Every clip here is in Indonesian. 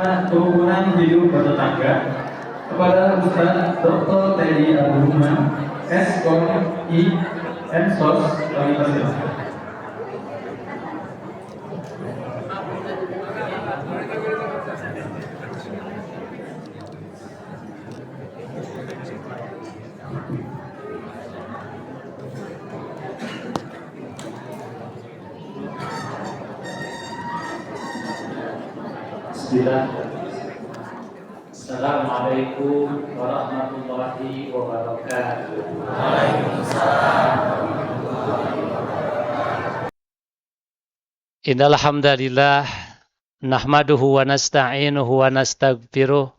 kerukunan hidup bertetangga kepada Ustaz Dr. Teddy Abdurrahman, S.Com, I, Ensos, kami persilahkan. Assalamualaikum warahmatullahi wabarakatuh. Innal hamdalillah nahmaduhu wa nasta'inuhu wa nastaghfiruh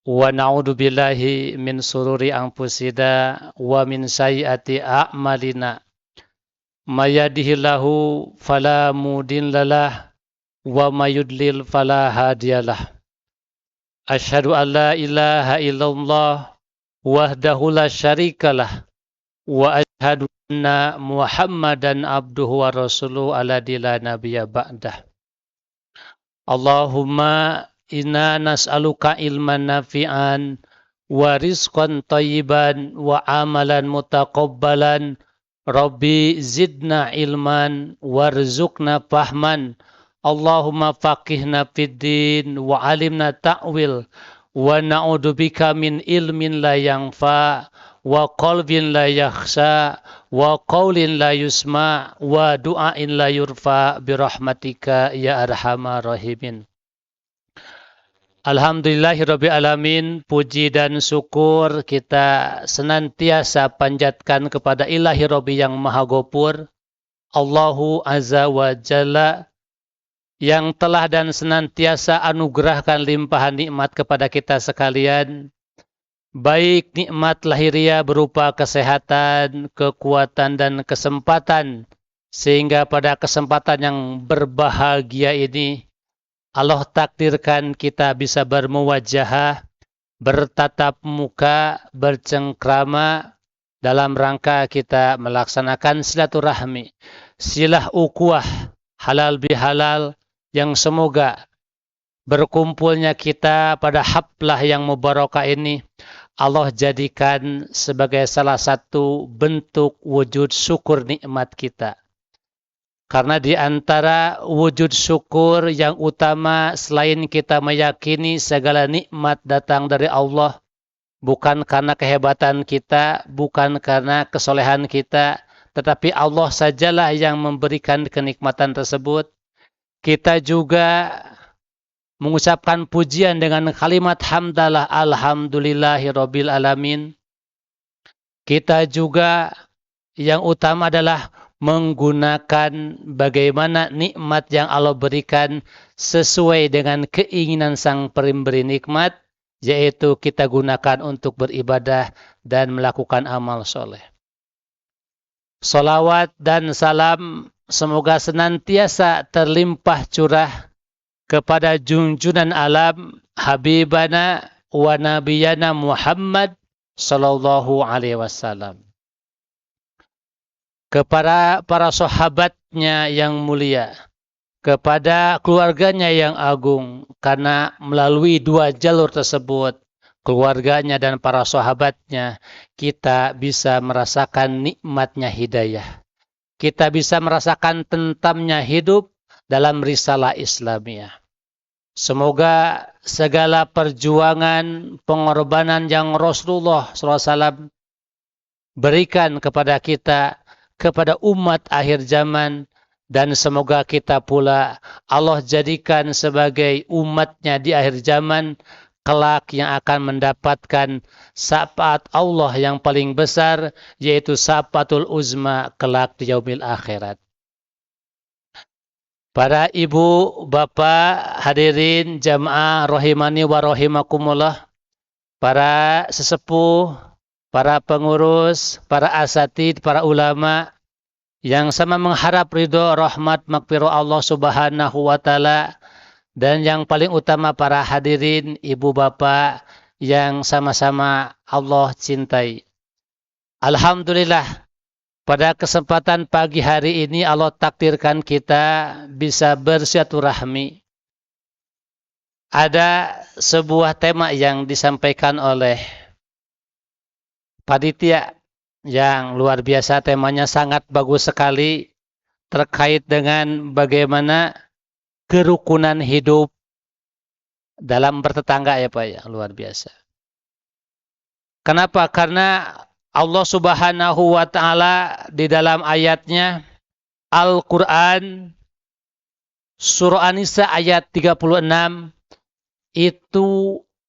wa na'udzu billahi min sururi anfusina wa min sayyiati a'malina. May yahdihillahu fala mudhillalah wa may yudlil fala hadiyalah. Asyhadu an la ilaha illallah wahdahu la syarikalah wa asyhadu anna Muhammadan abduhu wa rasuluhu alladzi la nabiyya ba'dah. Allahumma inna nas'aluka ilman nafi'an wa rizqan thayyiban wa amalan mutaqabbalan. Rabbi zidna ilman warzuqna fahman. Allahumma faqihna fid din wa alimna ta'wil wa na'udzubika min ilmin la yanfa wa qalbin la yakhsha wa qaulin la yusma wa du'ain la yurfa birahmatika ya arhamar rahimin. Alhamdulillahirabbil alamin, puji dan syukur kita senantiasa panjatkan kepada Ilahi Rabbi yang Maha Ghafur, Allahu Azza wa Jalla, yang telah dan senantiasa anugerahkan limpahan nikmat kepada kita sekalian, baik nikmat lahiriah berupa kesehatan, kekuatan, dan kesempatan, sehingga pada kesempatan yang berbahagia ini, Allah takdirkan kita bisa bermuwajahah, bertatap muka, bercengkrama, dalam rangka kita melaksanakan silaturahmi, silah ukhuwah, halal bihalal, yang semoga berkumpulnya kita pada haflah yang mubarakah ini Allah jadikan sebagai salah satu bentuk wujud syukur nikmat kita. Karena di antara wujud syukur yang utama selain kita meyakini segala nikmat datang dari Allah, bukan karena kehebatan kita, bukan karena kesolehan kita, tetapi Allah sajalah yang memberikan kenikmatan tersebut. Kita juga mengucapkan pujian dengan kalimat hamdalah alhamdulillahirabbil alamin. Kita juga yang utama adalah menggunakan bagaimana nikmat yang Allah berikan sesuai dengan keinginan sang pemberi nikmat, yaitu kita gunakan untuk beribadah dan melakukan amal soleh. Salawat dan salam semoga senantiasa terlimpah curah kepada junjungan alam Habibana wa Nabiyana Muhammad sallallahu alaihi wasallam. Kepada para sahabatnya yang mulia, kepada keluarganya yang agung, karena melalui dua jalur tersebut, keluarganya dan para sahabatnya, kita bisa merasakan nikmatnya hidayah. Kita bisa merasakan tentamnya hidup dalam risalah Islamiyah. Semoga segala perjuangan, pengorbanan yang Rasulullah SAW berikan kepada kita, kepada umat akhir zaman, dan semoga kita pula Allah jadikan sebagai umatnya di akhir zaman, kelak yang akan mendapatkan syafaat Allah yang paling besar, yaitu syafaatul uzma kelak di yaumil akhirat. Para ibu, bapak, hadirin jamaah rahimani wa rahimakumullah, para sesepuh, para pengurus, para asatid, para ulama yang sama mengharap ridho, rahmat, magfirah Allah Subhanahu wa taala, dan yang paling utama para hadirin ibu bapak yang sama-sama Allah cintai. Alhamdulillah, pada kesempatan pagi hari ini Allah takdirkan kita bisa bersilaturahmi. ada sebuah tema yang disampaikan oleh panitia yang luar biasa, temanya sangat bagus sekali terkait dengan bagaimana kerukunan hidup dalam bertetangga ya Pak ya, luar biasa. Kenapa? Karena Allah Subhanahu wa taala di dalam ayatnya Al-Qur'an surah An-Nisa ayat 36 itu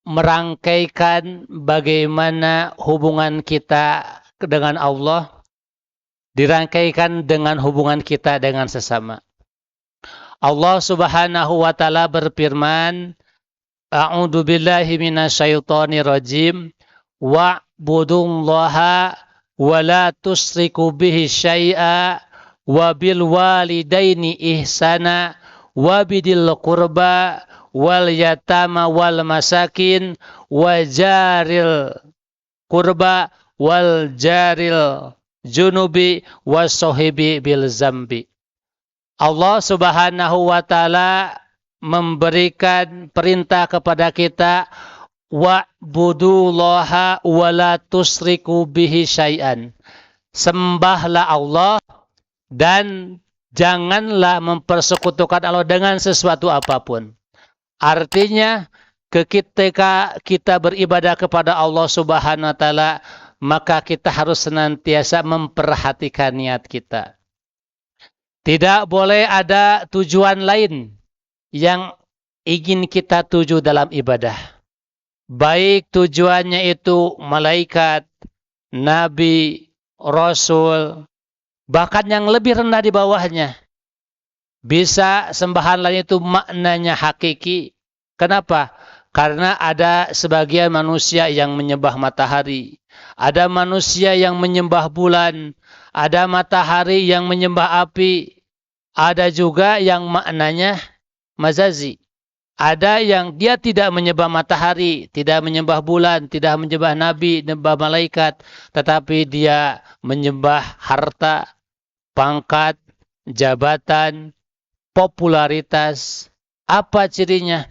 merangkaikan bagaimana hubungan kita dengan Allah dirangkaikan dengan hubungan kita dengan sesama. Allah Subhanahu wa taala berfirman, A'udzu billahi minasyaitonir rajim, wa'budullaha wa la tusyriku bihi syai'a wa bil walidaini ihsana wa bidil qurba wal yatama wal masakin wa jaril qurba wal jaril junubi was sahibi bil zambi. Allah Subhanahu wa taala memberikan perintah kepada kita wa'budullaha wa la tusyriku bihi syai'an. Sembahlah Allah dan janganlah mempersekutukan Allah dengan sesuatu apapun. Artinya ketika kita beribadah kepada Allah Subhanahu wa taala, maka kita harus senantiasa memperhatikan niat kita. Tidak boleh ada tujuan lain yang ingin kita tuju dalam ibadah. Baik tujuannya itu malaikat, nabi, rasul, bahkan yang lebih rendah di bawahnya. Bisa sembahan lain itu maknanya hakiki. Kenapa? Karena ada sebagian manusia yang menyembah matahari. Ada manusia yang menyembah bulan. Ada matahari yang menyembah api. Ada juga yang maknanya mazazi. Ada yang dia tidak menyembah matahari, tidak menyembah bulan, tidak menyembah nabi, menyembah malaikat, tetapi dia menyembah harta, pangkat, jabatan, popularitas. Apa cirinya?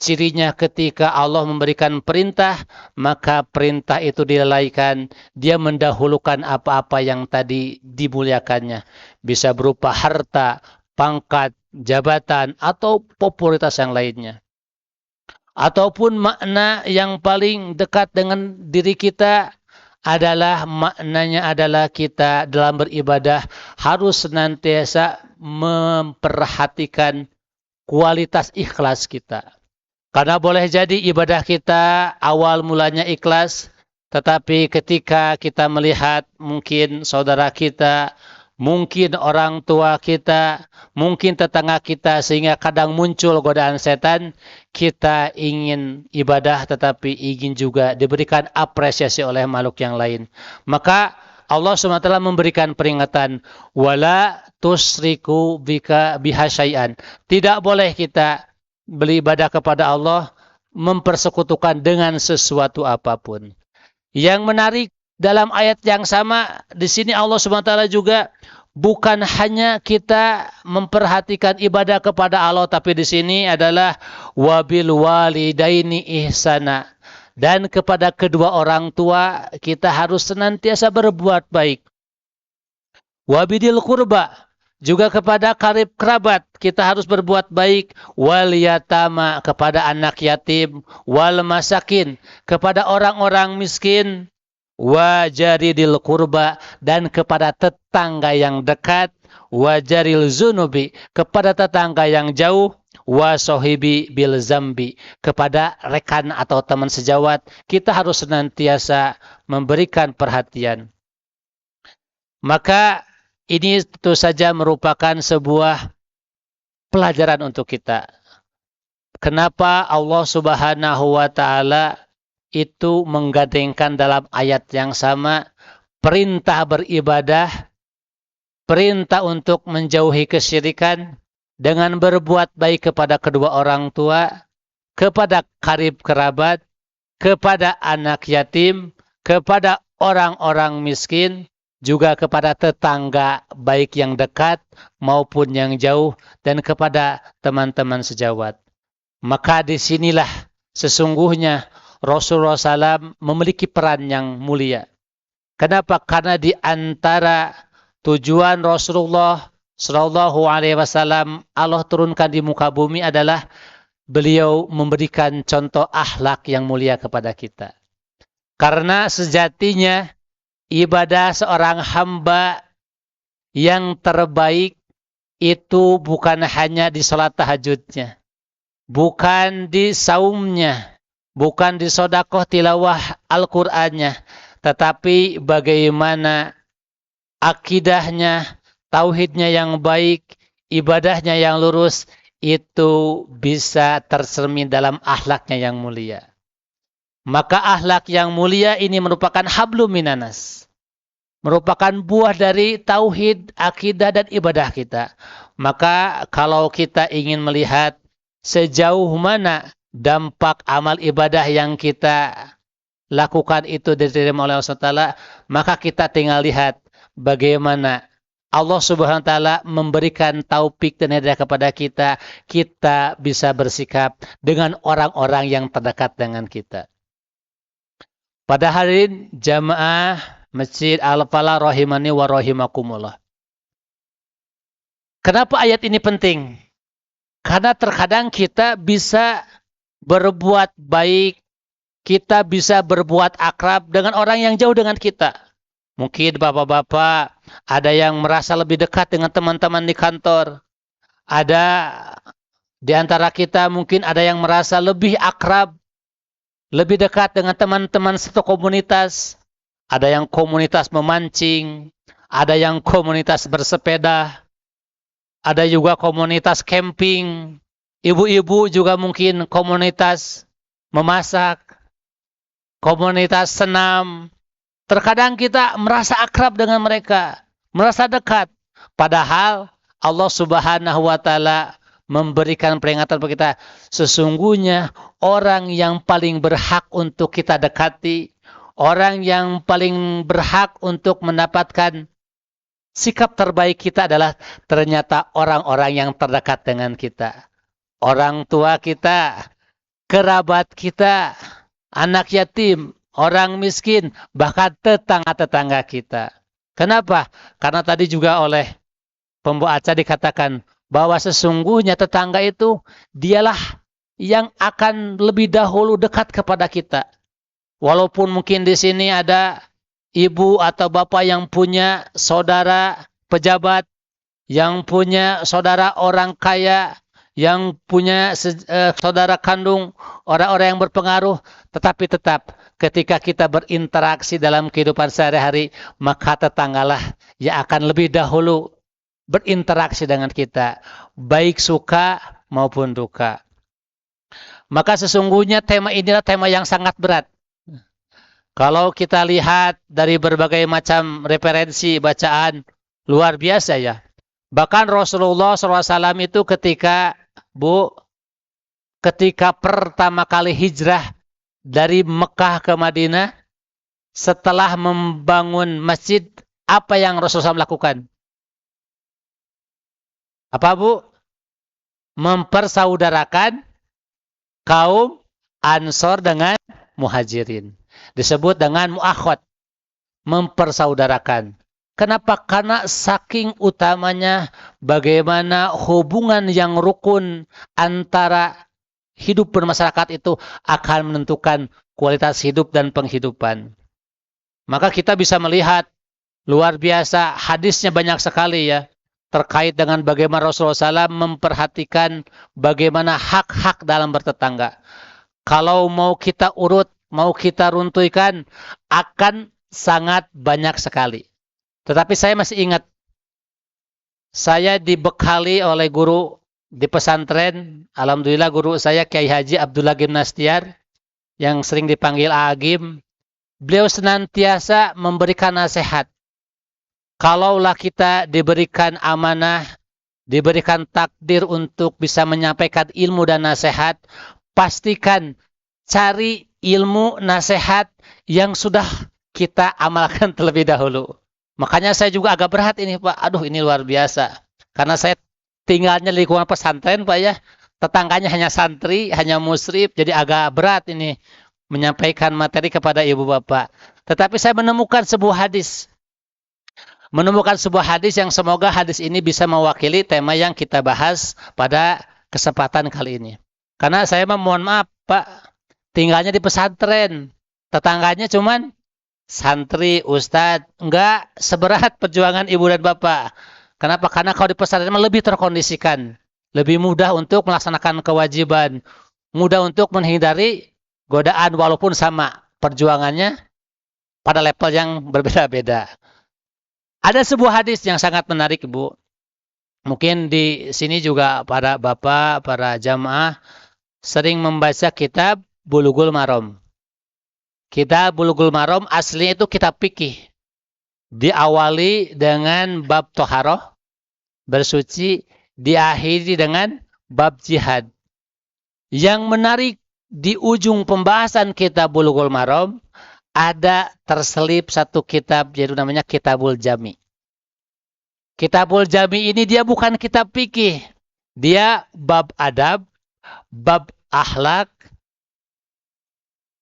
Cirinya ketika Allah memberikan perintah, maka perintah itu dilalaikan. Dia mendahulukan apa-apa yang tadi dimuliakannya. Bisa berupa harta, pangkat, jabatan, atau popularitas yang lainnya. Ataupun makna yang paling dekat dengan diri kita adalah maknanya adalah kita dalam beribadah harus senantiasa memperhatikan kualitas ikhlas kita. Karena boleh jadi ibadah kita awal mulanya ikhlas, tetapi ketika kita melihat mungkin saudara kita, mungkin orang tua kita, mungkin tetangga kita, sehingga kadang muncul godaan setan, kita ingin ibadah tetapi ingin juga diberikan apresiasi oleh makhluk yang lain. Maka Allah SWT memberikan peringatan, wala tusriku bika biha syai'an. Tidak boleh kita beribadah kepada Allah mempersekutukan dengan sesuatu apapun. Yang menarik dalam ayat yang sama di sini Allah SWT juga bukan hanya kita memperhatikan ibadah kepada Allah, tapi di sini adalah wabil walidaini ihsana, dan kepada kedua orang tua kita harus senantiasa berbuat baik. Wabidil qurba, juga kepada karib kerabat kita harus berbuat baik. Wal yatama, kepada anak yatim. Wal masakin, kepada orang-orang miskin. Wa jaridil qurba, dan kepada tetangga yang dekat. Wa jaril zunubi, kepada tetangga yang jauh. Wa sohibi bil zambi, kepada rekan atau teman sejawat kita harus senantiasa memberikan perhatian. Maka ini tentu saja merupakan sebuah pelajaran untuk kita. Kenapa Allah Subhanahu wa taala itu menggandengkan dalam ayat yang sama perintah beribadah, perintah untuk menjauhi kesyirikan dengan berbuat baik kepada kedua orang tua, kepada karib kerabat, kepada anak yatim, kepada orang-orang miskin, juga kepada tetangga baik yang dekat maupun yang jauh, dan kepada teman-teman sejawat. Maka disinilah sesungguhnya Rasulullah SAW memiliki peran yang mulia. Kenapa? Karena di antara tujuan Rasulullah Shallallahu Alaihi Wasallam Allah turunkan di muka bumi adalah beliau memberikan contoh akhlak yang mulia kepada kita. Karena sejatinya ibadah seorang hamba yang terbaik itu bukan hanya di sholat tahajudnya, bukan di saumnya, bukan di sodakoh tilawah Al-Qur'annya, tetapi bagaimana akidahnya, tauhidnya yang baik, ibadahnya yang lurus, itu bisa tercermin dalam akhlaknya yang mulia. Maka akhlak yang mulia ini merupakan hablum minanas, merupakan buah dari tauhid, akidah, dan ibadah kita. Maka kalau kita ingin melihat sejauh mana dampak amal ibadah yang kita lakukan itu diterima oleh Allah SWT, maka kita tinggal lihat bagaimana Allah Subhanahu wa taala memberikan taufik dan hidayah kepada kita, kita bisa bersikap dengan orang-orang yang terdekat dengan kita. Pada hari jamaah Masjid Al-Falah rahimani wa rahimakumullah. Kenapa ayat ini penting? Karena terkadang kita bisa berbuat baik, kita bisa berbuat akrab dengan orang yang jauh dengan kita. Mungkin bapak-bapak ada yang merasa lebih dekat dengan teman-teman di kantor. Ada di antara kita mungkin ada yang merasa lebih akrab, lebih dekat dengan teman-teman satu komunitas. Ada yang komunitas memancing, ada yang komunitas bersepeda, ada juga komunitas camping. Ibu-ibu juga mungkin komunitas memasak, komunitas senam. Terkadang kita merasa akrab dengan mereka, merasa dekat. Padahal Allah Subhanahu wa taala memberikan peringatan kepada kita, sesungguhnya orang yang paling berhak untuk kita dekati, orang yang paling berhak untuk mendapatkan sikap terbaik kita adalah ternyata orang-orang yang terdekat dengan kita. Orang tua kita, kerabat kita, anak yatim, orang miskin, bahkan tetangga-tetangga kita. Kenapa? Karena tadi juga oleh pembawa acara dikatakan bahwa sesungguhnya tetangga itu dialah yang akan lebih dahulu dekat kepada kita. Walaupun mungkin di sini ada ibu atau bapak yang punya saudara pejabat, yang punya saudara orang kaya, yang punya saudara kandung orang-orang yang berpengaruh, tetapi tetap ketika kita berinteraksi dalam kehidupan sehari-hari, maka tetanggalah yang akan lebih dahulu berinteraksi dengan kita, baik suka maupun duka. Maka sesungguhnya tema inilah tema yang sangat berat. Kalau kita lihat dari berbagai macam referensi bacaan, luar biasa ya. Bahkan Rasulullah SAW itu ketika pertama kali hijrah dari Mekah ke Madinah, setelah membangun masjid, apa yang Rasulullah SAW lakukan? Apa Bu? Mempersaudarakan kaum Ansor dengan Muhajirin. Disebut dengan muakhad, mempersaudarakan. Kenapa? Karena saking utamanya bagaimana hubungan yang rukun antara hidup bermasyarakat itu akan menentukan kualitas hidup dan penghidupan. Maka kita bisa melihat luar biasa, hadisnya banyak sekali ya, terkait dengan bagaimana Rasulullah SAW memperhatikan bagaimana hak-hak dalam bertetangga. Kalau mau kita urut, mau kita runtuhkan, akan sangat banyak sekali. Tetapi saya masih ingat, saya dibekali oleh guru di pesantren, alhamdulillah guru saya Kiai Haji Abdullah Gimnastiar, yang sering dipanggil Agim. Beliau senantiasa memberikan nasihat. Kalaulah kita diberikan amanah, diberikan takdir untuk bisa menyampaikan ilmu dan nasihat, pastikan cari ilmu nasihat yang sudah kita amalkan terlebih dahulu. Makanya saya juga agak berat ini Pak. Aduh ini luar biasa. Karena saya tinggalnya di lingkungan pesantren Pak ya. tetangganya hanya santri, hanya musyrif, jadi agak berat ini menyampaikan materi kepada ibu bapak. Tetapi saya menemukan sebuah hadis. Menemukan sebuah hadis yang semoga hadis ini bisa mewakili tema yang kita bahas pada kesempatan kali ini. Karena saya mohon maaf Pak, tinggalnya di pesantren. Tetangganya cuman santri, ustadz, enggak seberat perjuangan ibu dan bapak. Kenapa? Karena kalau di pesantren lebih terkondisikan. Lebih mudah untuk melaksanakan kewajiban. Mudah untuk menghindari godaan walaupun sama perjuangannya pada level yang berbeda-beda. Ada sebuah hadis yang sangat menarik, Bu. Mungkin di sini juga para bapak, para jamaah sering membaca kitab Bulughul Maram. Kitab Bulughul Maram aslinya itu kitab fikih. Diawali dengan bab toharoh, bersuci, diakhiri dengan bab jihad. Yang menarik di ujung pembahasan kitab Bulughul Maram ada terselip satu kitab yaitu namanya Kitabul Jami. Kitabul Jami ini dia bukan kitab fikih. Dia bab adab, bab akhlak,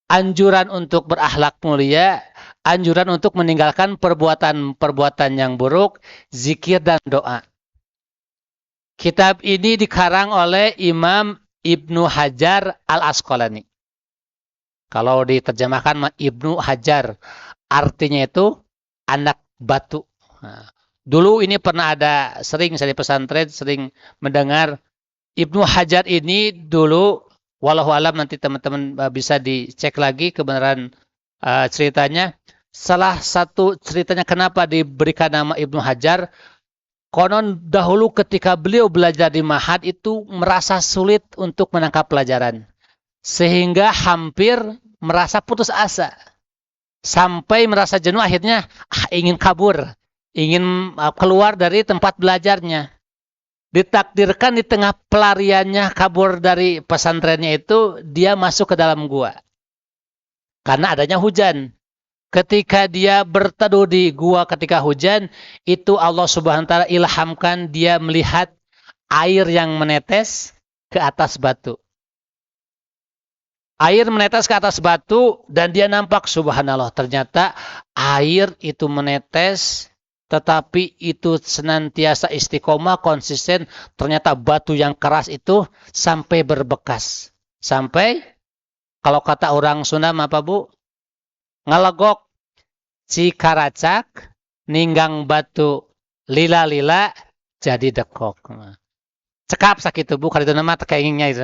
anjuran untuk berakhlak mulia, anjuran untuk meninggalkan perbuatan-perbuatan yang buruk, zikir dan doa. Kitab ini dikarang oleh Imam Ibnu Hajar Al-Asqalani. Kalau diterjemahkan Ibnu Hajar, artinya itu anak batu. Nah, dulu ini pernah ada, sering saya di pesantren, sering mendengar Ibnu Hajar ini dulu, walau alam nanti teman-teman bisa dicek lagi kebenaran ceritanya. Salah satu ceritanya kenapa diberikan nama Ibnu Hajar, konon dahulu ketika beliau belajar di Ma'had itu merasa sulit untuk menangkap pelajaran. Sehingga hampir merasa putus asa. Sampai merasa jenuh akhirnya ingin kabur. Ingin keluar dari tempat belajarnya. Ditakdirkan di tengah pelariannya kabur dari pesantrennya itu, dia masuk ke dalam gua. Karena adanya hujan. Ketika dia berteduh di gua ketika hujan, itu Allah Subhanahu wa taala ilhamkan dia melihat air yang menetes ke atas batu. Air menetes ke atas batu dan dia nampak subhanallah. Ternyata air itu menetes tetapi itu senantiasa istiqomah, konsisten. Ternyata batu yang keras itu sampai berbekas. Sampai, kalau kata orang Sunda apa Bu? Ngalegok cikaracak, ninggang batu lila-lila, jadi dekok. Cekap sakit Bu, kalau itu nama tekengingnya itu.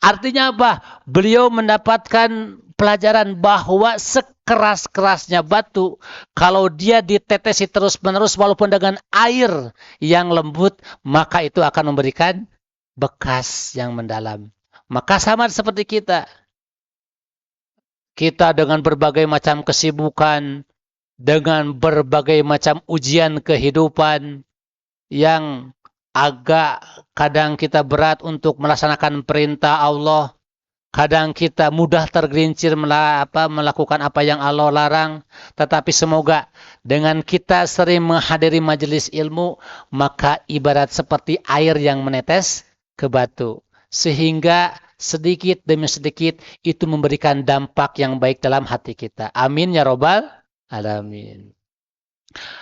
Artinya apa? Beliau mendapatkan pelajaran bahwa sekeras-kerasnya batu, kalau dia ditetesi terus-menerus walaupun dengan air yang lembut, maka itu akan memberikan bekas yang mendalam. Maka sama seperti kita. Kita dengan berbagai macam kesibukan, dengan berbagai macam ujian kehidupan yang agak kadang kita berat untuk melaksanakan perintah Allah. Kadang kita mudah tergelincir melakukan apa yang Allah larang. Tetapi semoga dengan kita sering menghadiri majelis ilmu, maka ibarat seperti air yang menetes ke batu. Sehingga sedikit demi sedikit itu memberikan dampak yang baik dalam hati kita. Amin ya robbal alamin.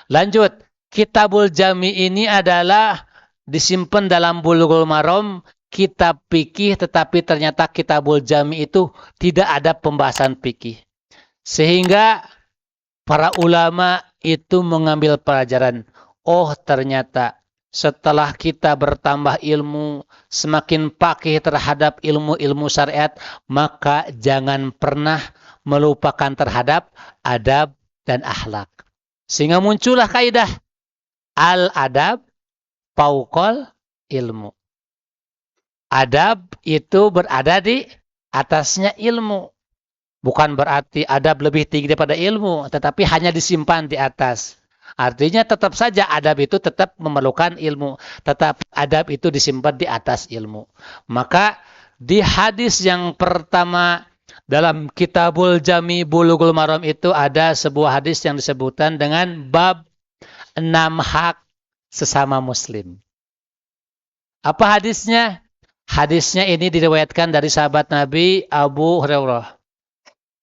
Lanjut, Kitabul Jami ini adalah disimpan dalam Bulughul Maram, kitab fikih, tetapi ternyata Kitabul Jami itu tidak ada pembahasan fikih. Sehingga para ulama itu mengambil pelajaran. Oh ternyata setelah kita bertambah ilmu, semakin pakih terhadap ilmu-ilmu syariat, maka jangan pernah melupakan terhadap adab dan akhlak. Sehingga muncullah kaidah al-adab fauqal ilmu. Adab itu berada di atasnya ilmu. Bukan berarti adab lebih tinggi daripada ilmu, tetapi hanya disimpan di atas. Artinya tetap saja adab itu tetap memerlukan ilmu. Tetap adab itu disimpan di atas ilmu. Maka di hadis yang pertama dalam Kitabul Jami Bulughul Maram itu ada sebuah hadis yang disebutkan dengan bab 6 hak sesama muslim. Apa hadisnya? Hadisnya ini diriwayatkan dari sahabat Nabi Abu Hurairah.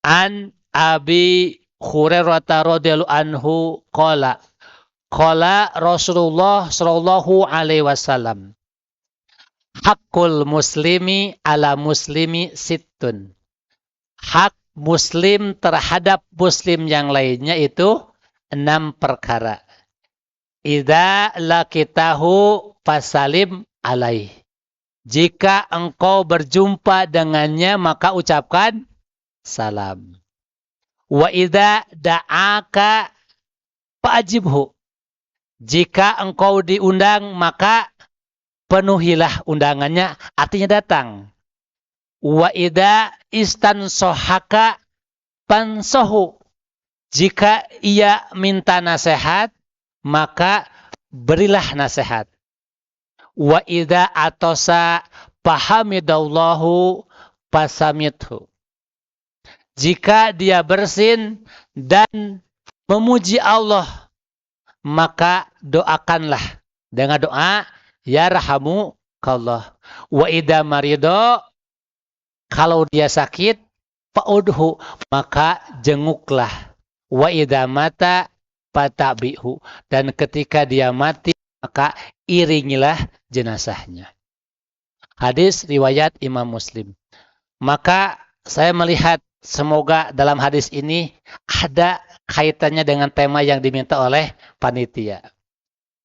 An Abi Hurairah radhiyallahu anhu qala Rasulullah sallallahu alaihi wasallam, hakul muslimi ala muslimi sittun. Hak muslim terhadap muslim yang lainnya itu 6 perkara. Idza laqitahu fasalim alaih. Jika engkau berjumpa dengannya, maka ucapkan salam. Wa idza da'aka fa'ajibhu. Jika engkau diundang, maka penuhilah undangannya, artinya datang. Wa idza istansohaka pansohu. Jika ia minta nasihat, maka berilah nasihat. Wa idza atosa pahamidallahu pasamithu. Jika dia bersin dan memuji Allah, maka doakanlah dengan doa ya rahamukallah. Wa idza marido, kalau dia sakit, fa'udhu, maka jenguklah. Wa idza mata fatabihu, dan ketika dia mati, maka iringilah jenazahnya. Hadis riwayat Imam Muslim. Maka saya melihat semoga dalam hadis ini ada kaitannya dengan tema yang diminta oleh panitia.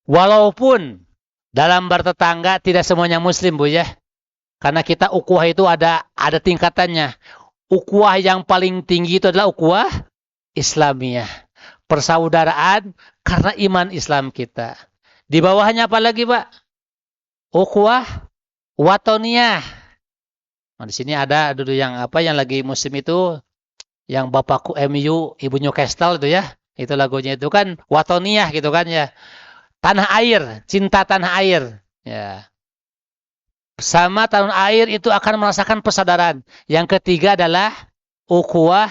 Walaupun dalam bertetangga tidak semuanya Muslim, Bu ya. Karena kita ukhuwah itu ada tingkatannya. Ukhuwah yang paling tinggi itu adalah ukhuwah Islamiyah. Persaudaraan karena iman Islam kita. Di bawahnya apa lagi, Pak? Ukhuwah watoniyah. Nah, di sini ada dulu yang lagi musim itu, yang bapakku MU, ibu Newcastle itu ya. Itu lagunya itu kan watoniyah gitu kan ya. Tanah air, cinta tanah air. Ya. Sama tanah air itu akan merasakan persaudaraan. Yang ketiga adalah ukhuwah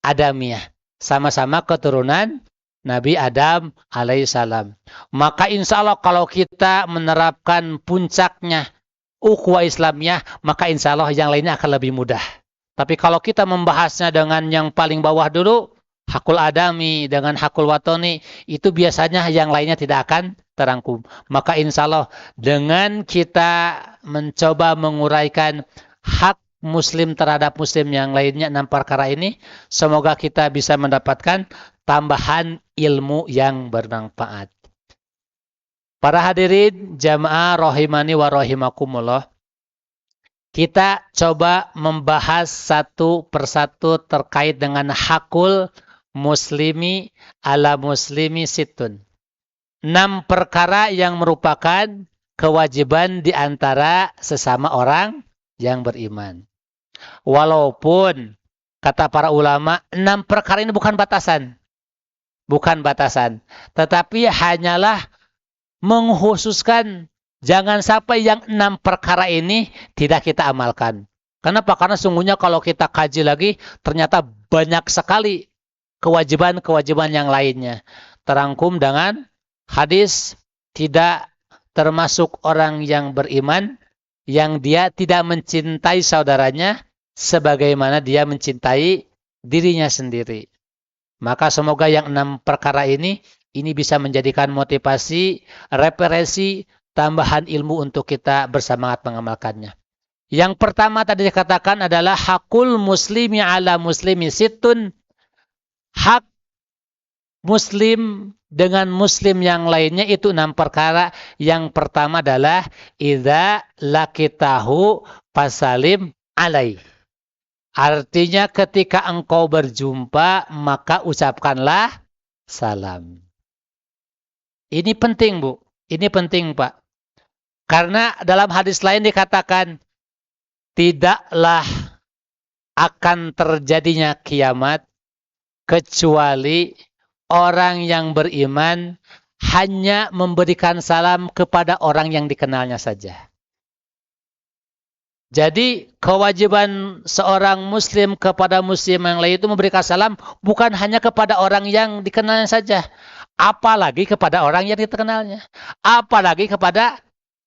adamiyah. Sama-sama keturunan Nabi Adam alaihissalam. Maka insya Allah kalau kita menerapkan puncaknya ukhuwah Islamiyah, maka insya Allah yang lainnya akan lebih mudah. Tapi kalau kita membahasnya dengan yang paling bawah dulu, hakul adami dengan hakul watoni, itu biasanya yang lainnya tidak akan terangkum. Maka insya Allah dengan kita mencoba menguraikan hak Muslim terhadap Muslim yang lainnya 6 perkara ini, semoga kita bisa mendapatkan tambahan ilmu yang bermanfaat. Para hadirin jamaah rahimani wa rahimakumullah, kita coba membahas satu persatu terkait dengan hakul muslimi ala muslimi situn. 6 perkara yang merupakan kewajiban di antara sesama orang yang beriman. Walaupun kata para ulama 6 perkara ini bukan batasan. Bukan batasan. Tetapi hanyalah mengkhususkan jangan sampai yang 6 perkara ini tidak kita amalkan. Kenapa? Karena sungguhnya kalau kita kaji lagi, ternyata banyak sekali kewajiban-kewajiban yang lainnya. Terangkum dengan hadis, tidak termasuk orang yang beriman yang dia tidak mencintai saudaranya sebagaimana dia mencintai dirinya sendiri. Maka semoga yang 6 perkara ini bisa menjadikan motivasi, referensi, tambahan ilmu untuk kita bersemangat mengamalkannya. Yang pertama tadi dikatakan adalah hakul muslimi ala muslimi situn. Hak muslim dengan muslim yang lainnya itu 6 perkara. Yang pertama adalah idza laqitahu fasalim alaihi. Artinya ketika engkau berjumpa, maka ucapkanlah salam. Ini penting, Bu. Ini penting, Pak. Karena dalam hadis lain dikatakan, tidaklah akan terjadinya kiamat, kecuali orang yang beriman hanya memberikan salam kepada orang yang dikenalnya saja. Jadi kewajiban seorang muslim kepada muslim yang lain itu memberikan salam bukan hanya kepada orang yang dikenalnya saja, apalagi kepada orang yang dikenalnya, apalagi kepada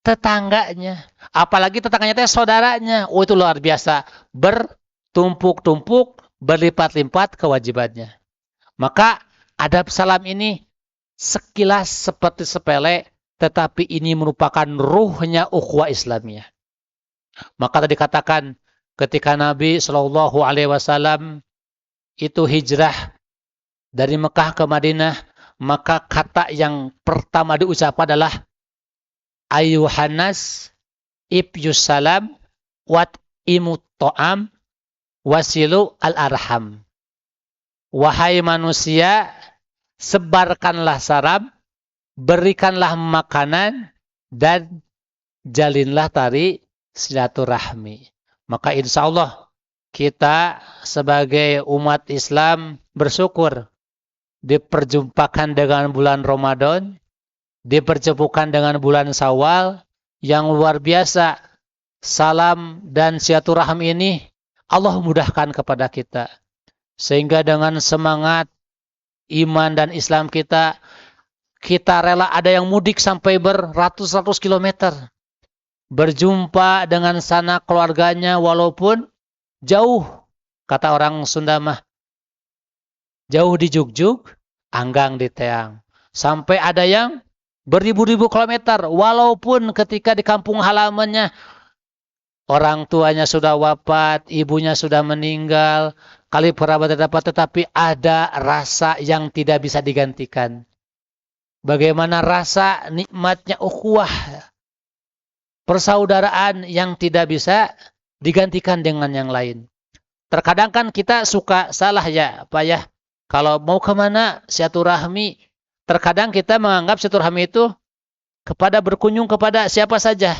tetangganya. Apalagi tetangganya itu saudaranya. Oh, itu luar biasa. Bertumpuk-tumpuk, berlipat-lipat kewajibannya. Maka adab salam ini sekilas seperti sepele, tetapi ini merupakan ruhnya ukhuwah Islamiyah. Maka tadi katakan ketika Nabi Shallallahu Alaihi Wasallam itu hijrah dari Mekah ke Madinah, maka kata yang pertama diucapkan adalah Ayuhanas ibyus salam wat imut to'am wasilu al-arham. Wahai manusia, sebarkanlah salam, berikanlah makanan, dan jalinlah tali silaturahmi. Maka insya Allah kita sebagai umat Islam bersyukur diperjumpakan dengan bulan Ramadan, diperjumpakan dengan bulan Syawal yang luar biasa. Salam dan silaturahmi ini Allah mudahkan kepada kita. Sehingga dengan semangat iman dan Islam kita rela ada yang mudik sampai beratus-ratus kilometer. Berjumpa dengan sanak keluarganya walaupun jauh. Kata orang Sunda mah, jauh di Jugjug, anggang di Teang. Sampai ada yang beribu-ribu kilometer, walaupun ketika di kampung halamannya orang tuanya sudah wafat, ibunya sudah meninggal, kali kerabat terdapat, tetapi ada rasa yang tidak bisa digantikan. Bagaimana rasa nikmatnya ukhuwah, persaudaraan yang tidak bisa digantikan dengan yang lain. Terkadang kan kita suka salah ya, Pak ya. Kalau mau kemana silaturahmi, terkadang kita menganggap silaturahmi itu kepada berkunjung kepada siapa saja.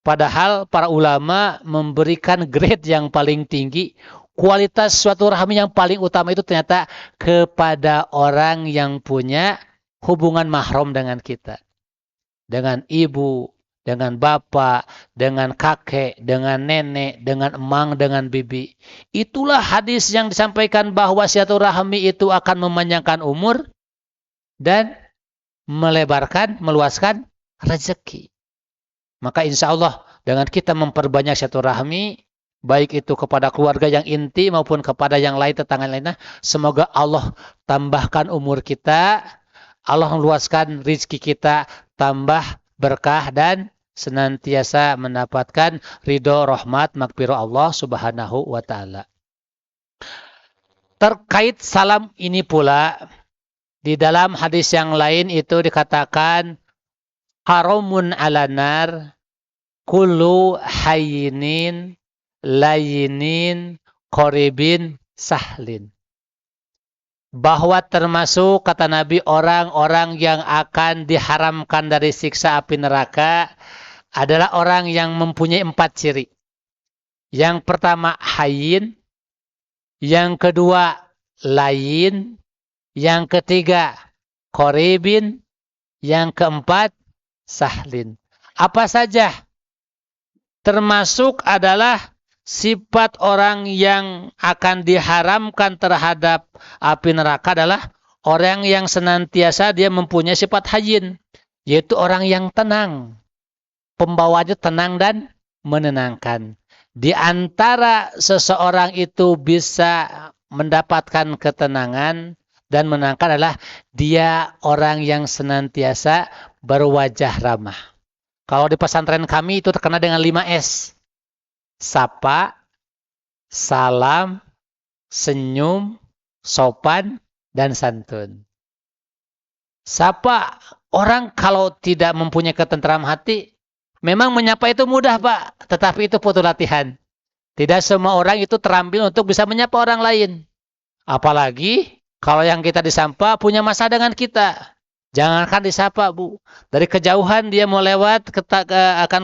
Padahal para ulama memberikan grade yang paling tinggi, kualitas suatu rahmi yang paling utama itu ternyata kepada orang yang punya hubungan mahram dengan kita. Dengan ibu, dengan bapak, dengan kakek, dengan nenek, dengan emang, dengan bibi. Itulah hadis yang disampaikan bahwa silaturahmi itu akan memanjangkan umur dan meluaskan rezeki. Maka insya Allah dengan kita memperbanyak silaturahmi, baik itu kepada keluarga yang inti maupun kepada yang lain, tetangga lainnya, semoga Allah tambahkan umur kita, Allah meluaskan rezeki kita, tambah berkah dan senantiasa mendapatkan ridho, rahmat, magfirah Allah Subhanahu wa taala. Terkait salam ini pula, di dalam hadis yang lain itu dikatakan haramun ala nar kullu hayyinin layinin qoribin sahlin. Bahwa termasuk kata Nabi orang-orang yang akan diharamkan dari siksa api neraka adalah orang yang mempunyai 4 ciri. Yang pertama hayyin, yang kedua layin, yang ketiga qoribin, yang keempat sahlin. Apa saja? Termasuk adalah sifat orang yang akan diharamkan terhadap api neraka adalah orang yang senantiasa dia mempunyai sifat hayyin, yaitu orang yang tenang. Pembawanya tenang dan menenangkan. Di antara seseorang itu bisa mendapatkan ketenangan dan menenangkan adalah dia orang yang senantiasa berwajah ramah. Kalau di pesantren kami itu terkenal dengan 5S. Sapa, salam, senyum, sopan, dan santun. Sapa, orang kalau tidak mempunyai ketenteram hati, memang menyapa itu mudah Pak, tetapi itu butuh latihan. Tidak semua orang itu terampil untuk bisa menyapa orang lain. Apalagi kalau yang kita disapa punya masalah dengan kita. Jangankan disapa Bu, dari kejauhan dia mau lewat akan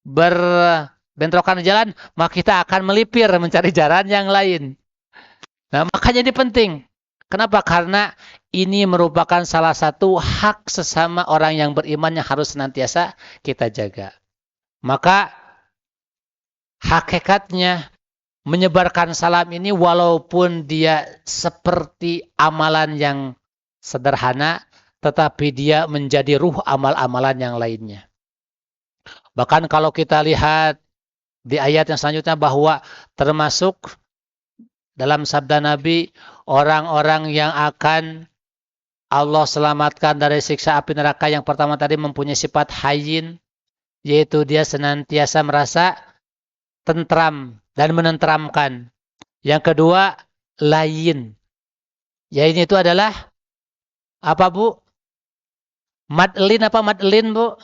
berbentrokan di jalan, maka kita akan melipir mencari jalan yang lain. Nah, makanya ini penting. Kenapa? Karena ini merupakan salah satu hak sesama orang yang beriman yang harus senantiasa kita jaga. Maka hakikatnya menyebarkan salam ini walaupun dia seperti amalan yang sederhana, tetapi dia menjadi ruh amal-amalan yang lainnya. Bahkan kalau kita lihat di ayat yang selanjutnya bahwa termasuk dalam sabda Nabi, orang-orang yang akan Allah selamatkan dari siksa api neraka yang pertama tadi mempunyai sifat hayyin, yaitu dia senantiasa merasa tentram dan menenteramkan. Yang kedua, layin. Yaitu itu adalah apa, Bu? Madlin apa madlin, Bu?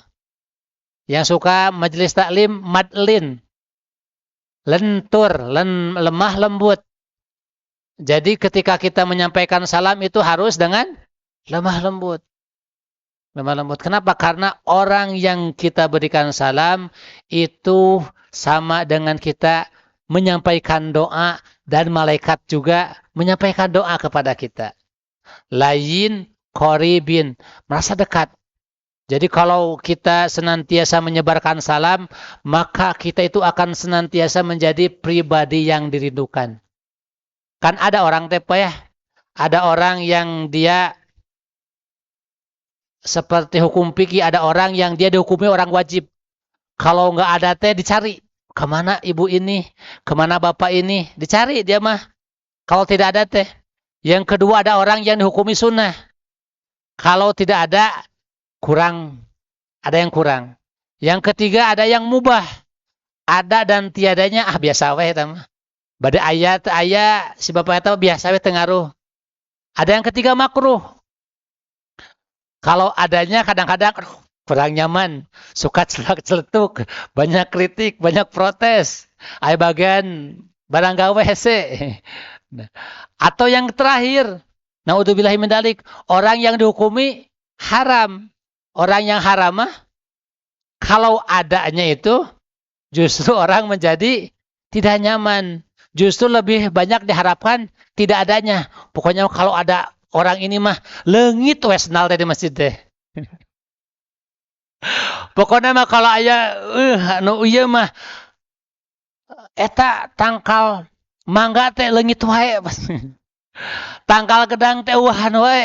Yang suka majelis taklim, madlin. Lentur, lemah lembut. Jadi ketika kita menyampaikan salam itu harus dengan lemah lembut. Lemah lembut. Kenapa? Karena orang yang kita berikan salam itu sama dengan kita menyampaikan doa dan malaikat juga menyampaikan doa kepada kita. Layin, qoribin, merasa dekat. Jadi kalau kita senantiasa menyebarkan salam, maka kita itu akan senantiasa menjadi pribadi yang dirindukan. Kan ada orang ya, ada orang yang dia seperti hukum fikih, ada orang yang dia dihukumi orang wajib. Kalau nggak ada dicari. Kemana ibu ini? Kemana bapak ini? Dicari dia mah. Kalau tidak ada Yang kedua ada orang yang dihukumi sunnah. Kalau tidak ada, kurang. Ada yang kurang. Yang ketiga ada yang mubah. Ada dan tiadanya, biasa weh mah. Pada ayat si bapak itu biasa weh tengaruh. Ada yang ketiga makruh. Kalau adanya kadang-kadang kurang nyaman, suka celak-celetuk, banyak kritik, banyak protes. Ay bagian barang gawe hese. Atau yang terakhir, naudzubillahi min dzalik, orang yang dihukumi haram. Orang yang haram kalau adanya itu justru orang menjadi tidak nyaman. Justru lebih banyak diharapkan tidak adanya. Pokoknya kalau ada orang ini mah leungit wes nal teh di masjid teh. Pokoknya mah kalau aya anu ieu mah eta tangkal mangga teh leungit wae. Tangkal gedang teh uhan wae.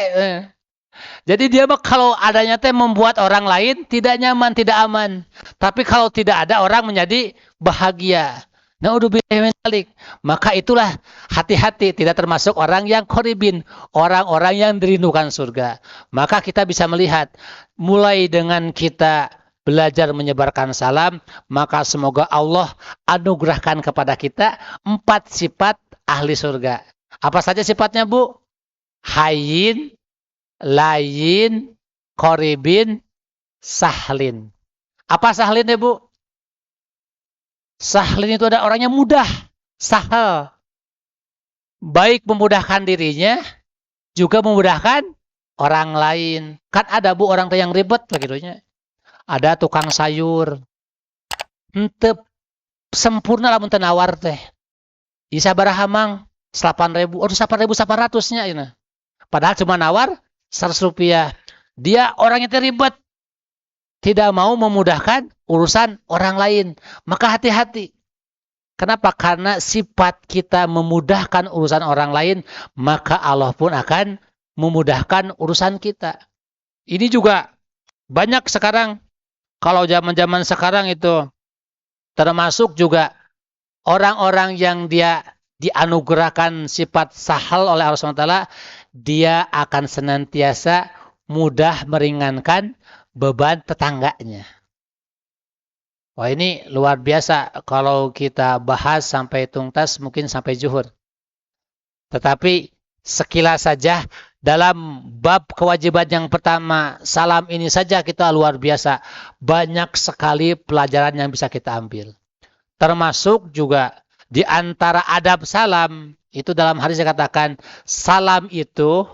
Jadi dia mah kalau adanya teh membuat orang lain tidak nyaman, tidak aman. Tapi kalau tidak ada orang menjadi bahagia. Maka itulah hati-hati tidak termasuk orang yang qoribin, orang-orang yang dirindukan surga. Maka kita bisa melihat mulai dengan kita belajar menyebarkan salam, maka semoga Allah anugerahkan kepada kita 4 sifat ahli surga. Apa saja sifatnya, Bu? Hayyin, layin, qoribin, sahlin. Apa sahlin ya, Bu? Sahlin itu ada orangnya mudah, sahal. Baik memudahkan dirinya, juga memudahkan orang lain. Kan ada, Bu, orang yang ribet begitunya. Ada tukang sayur. Henteu sempurna lamun teu nawar teh. Isa baraha mang? 8.000. Aduh 8.800-nya ini. Padahal cuma nawar 100 rupiah. Dia orangnya ribet. Tidak mau memudahkan urusan orang lain. Maka hati-hati. Kenapa? Karena sifat kita memudahkan urusan orang lain, maka Allah pun akan memudahkan urusan kita. Ini juga banyak sekarang. Kalau zaman-zaman sekarang itu termasuk juga orang-orang yang dia dianugerahkan sifat sahal oleh Allah SWT, dia akan senantiasa mudah meringankan beban tetangganya. Wah, ini luar biasa kalau kita bahas sampai tuntas, mungkin sampai zuhur. Tetapi sekilas saja dalam bab kewajiban yang pertama, salam ini saja kita luar biasa. Banyak sekali pelajaran yang bisa kita ambil. Termasuk juga di antara adab salam, itu dalam hadis dikatakan, salam itu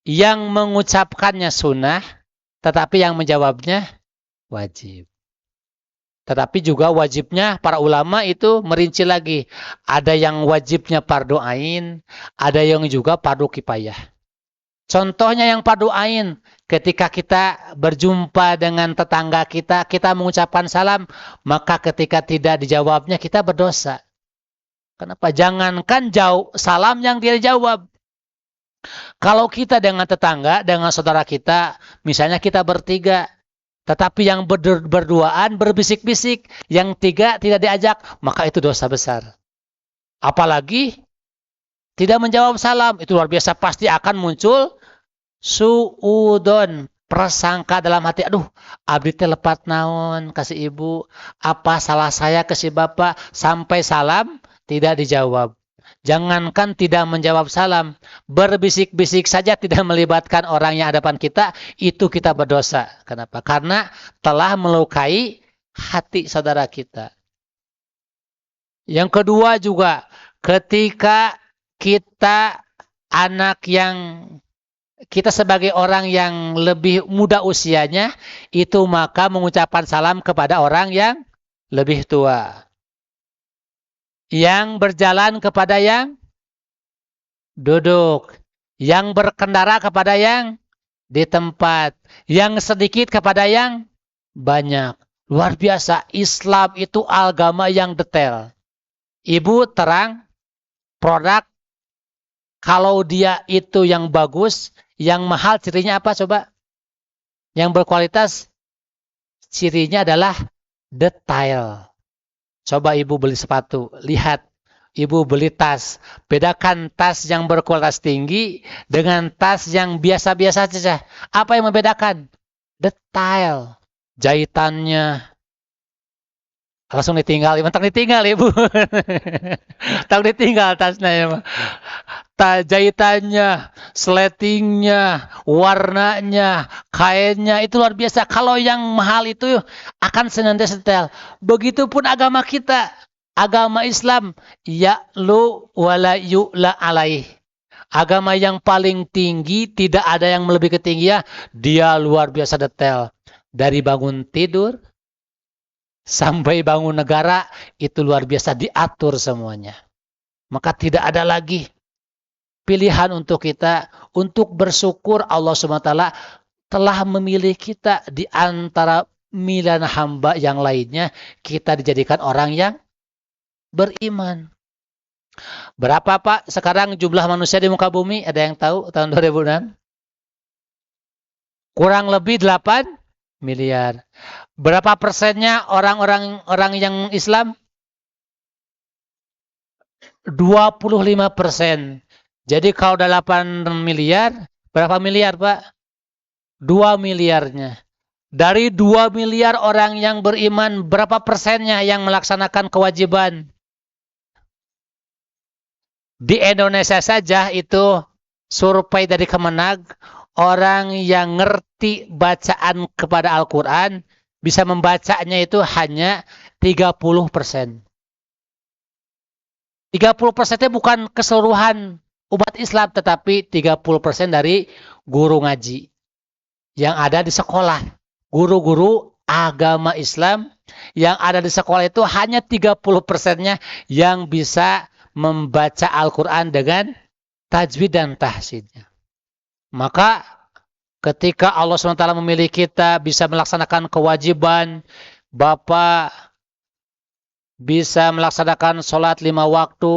yang mengucapkannya sunnah, tetapi yang menjawabnya wajib. Tetapi juga wajibnya para ulama itu merinci lagi. Ada yang wajibnya fardu ain, ada yang juga fardu kifayah. Contohnya yang fardu ain, ketika kita berjumpa dengan tetangga kita, kita mengucapkan salam, maka ketika tidak dijawabnya kita berdosa. Kenapa? Jangankan jauh salam yang tidak dijawab. Kalau kita dengan tetangga, dengan saudara kita, misalnya kita bertiga, Tetapi yang berduaan berbisik-bisik, yang tiga tidak diajak, maka itu dosa besar. Apalagi tidak menjawab salam, itu luar biasa, pasti akan muncul suudon, prasangka dalam hati. Aduh, abdi teh lepat naon kasih ibu, apa salah saya ke si bapak, sampai salam tidak dijawab. Jangankan tidak menjawab salam, berbisik-bisik saja tidak melibatkan orang yang hadapan kita, itu kita berdosa. Kenapa? Karena telah melukai hati saudara kita. Yang kedua juga, ketika kita anak yang kita sebagai orang yang lebih muda usianya, itu maka mengucapkan salam kepada orang yang lebih tua. Yang berjalan kepada yang duduk. Yang berkendara kepada yang di tempat. Yang sedikit kepada yang banyak. Luar biasa, Islam itu agama yang detail. Ibu terang, produk, kalau dia itu yang bagus, yang mahal, cirinya apa coba? Yang berkualitas, cirinya adalah detail. Coba ibu beli sepatu, lihat. Ibu beli tas, bedakan tas yang berkualitas tinggi dengan tas yang biasa-biasa saja. Apa yang membedakan? Detail. Jahitannya. Langsung ditinggal, mentang ditinggal ibu. Tak ditinggal tasnya ya. Jahitannya, sletingnya, warnanya, kainnya, itu luar biasa. Kalau yang mahal itu akan senantiasa detail. Begitupun agama kita, agama Islam, ya'lu wala yu'la alaih. Agama yang paling tinggi, tidak ada yang melebihi ketinggian, dia luar biasa detail. Dari bangun tidur sampai bangun negara, itu luar biasa diatur semuanya. Maka tidak ada lagi pilihan untuk kita untuk bersyukur Allah SWT telah memilih kita di antara miliaran hamba yang lainnya, kita dijadikan orang yang beriman. Berapa Pak sekarang jumlah manusia di muka bumi? Ada yang tahu tahun 2006? Kurang lebih 8 miliar. Berapa persennya orang-orang yang Islam? 25%. Jadi kalau ada 8 miliar, berapa miliar Pak? 2 miliarnya. Dari 2 miliar orang yang beriman, berapa persennya yang melaksanakan kewajiban? Di Indonesia saja itu survei dari Kemenag, orang yang ngerti bacaan kepada Al-Quran, bisa membacanya itu hanya 30%. 30%-nya bukan keseluruhan umat Islam, tetapi 30% dari guru ngaji yang ada di sekolah. Guru-guru agama Islam yang ada di sekolah itu hanya 30%-nya yang bisa membaca Al-Quran dengan tajwid dan tahsinnya. Maka ketika Allah SWT memilih kita bisa melaksanakan kewajiban, Bapak bisa melaksanakan sholat 5 waktu,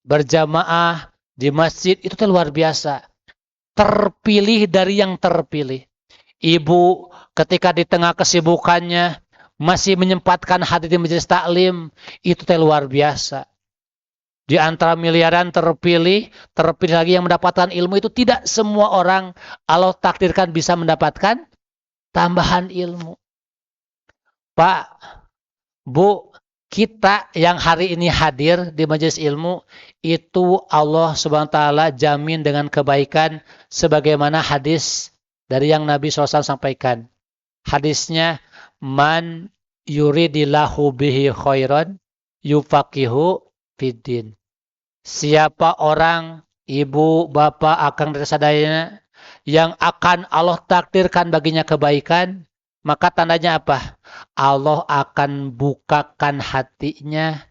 berjamaah di masjid, itu luar biasa. Terpilih dari yang terpilih. Ibu ketika di tengah kesibukannya masih menyempatkan hadir di majelis taklim, itu luar biasa. Di antara miliaran terpilih lagi yang mendapatkan ilmu, itu tidak semua orang Allah takdirkan bisa mendapatkan tambahan ilmu. Pak, Bu, kita yang hari ini hadir di majelis ilmu, itu Allah SWT jamin dengan kebaikan sebagaimana hadis dari yang Nabi SAW sampaikan. Hadisnya, man yuridillahu bihi khairan yufaqihu fiddin. Siapa orang, ibu, bapak, akang dan sadayana, yang akan Allah takdirkan baginya kebaikan, maka tandanya apa? Allah akan bukakan hatinya,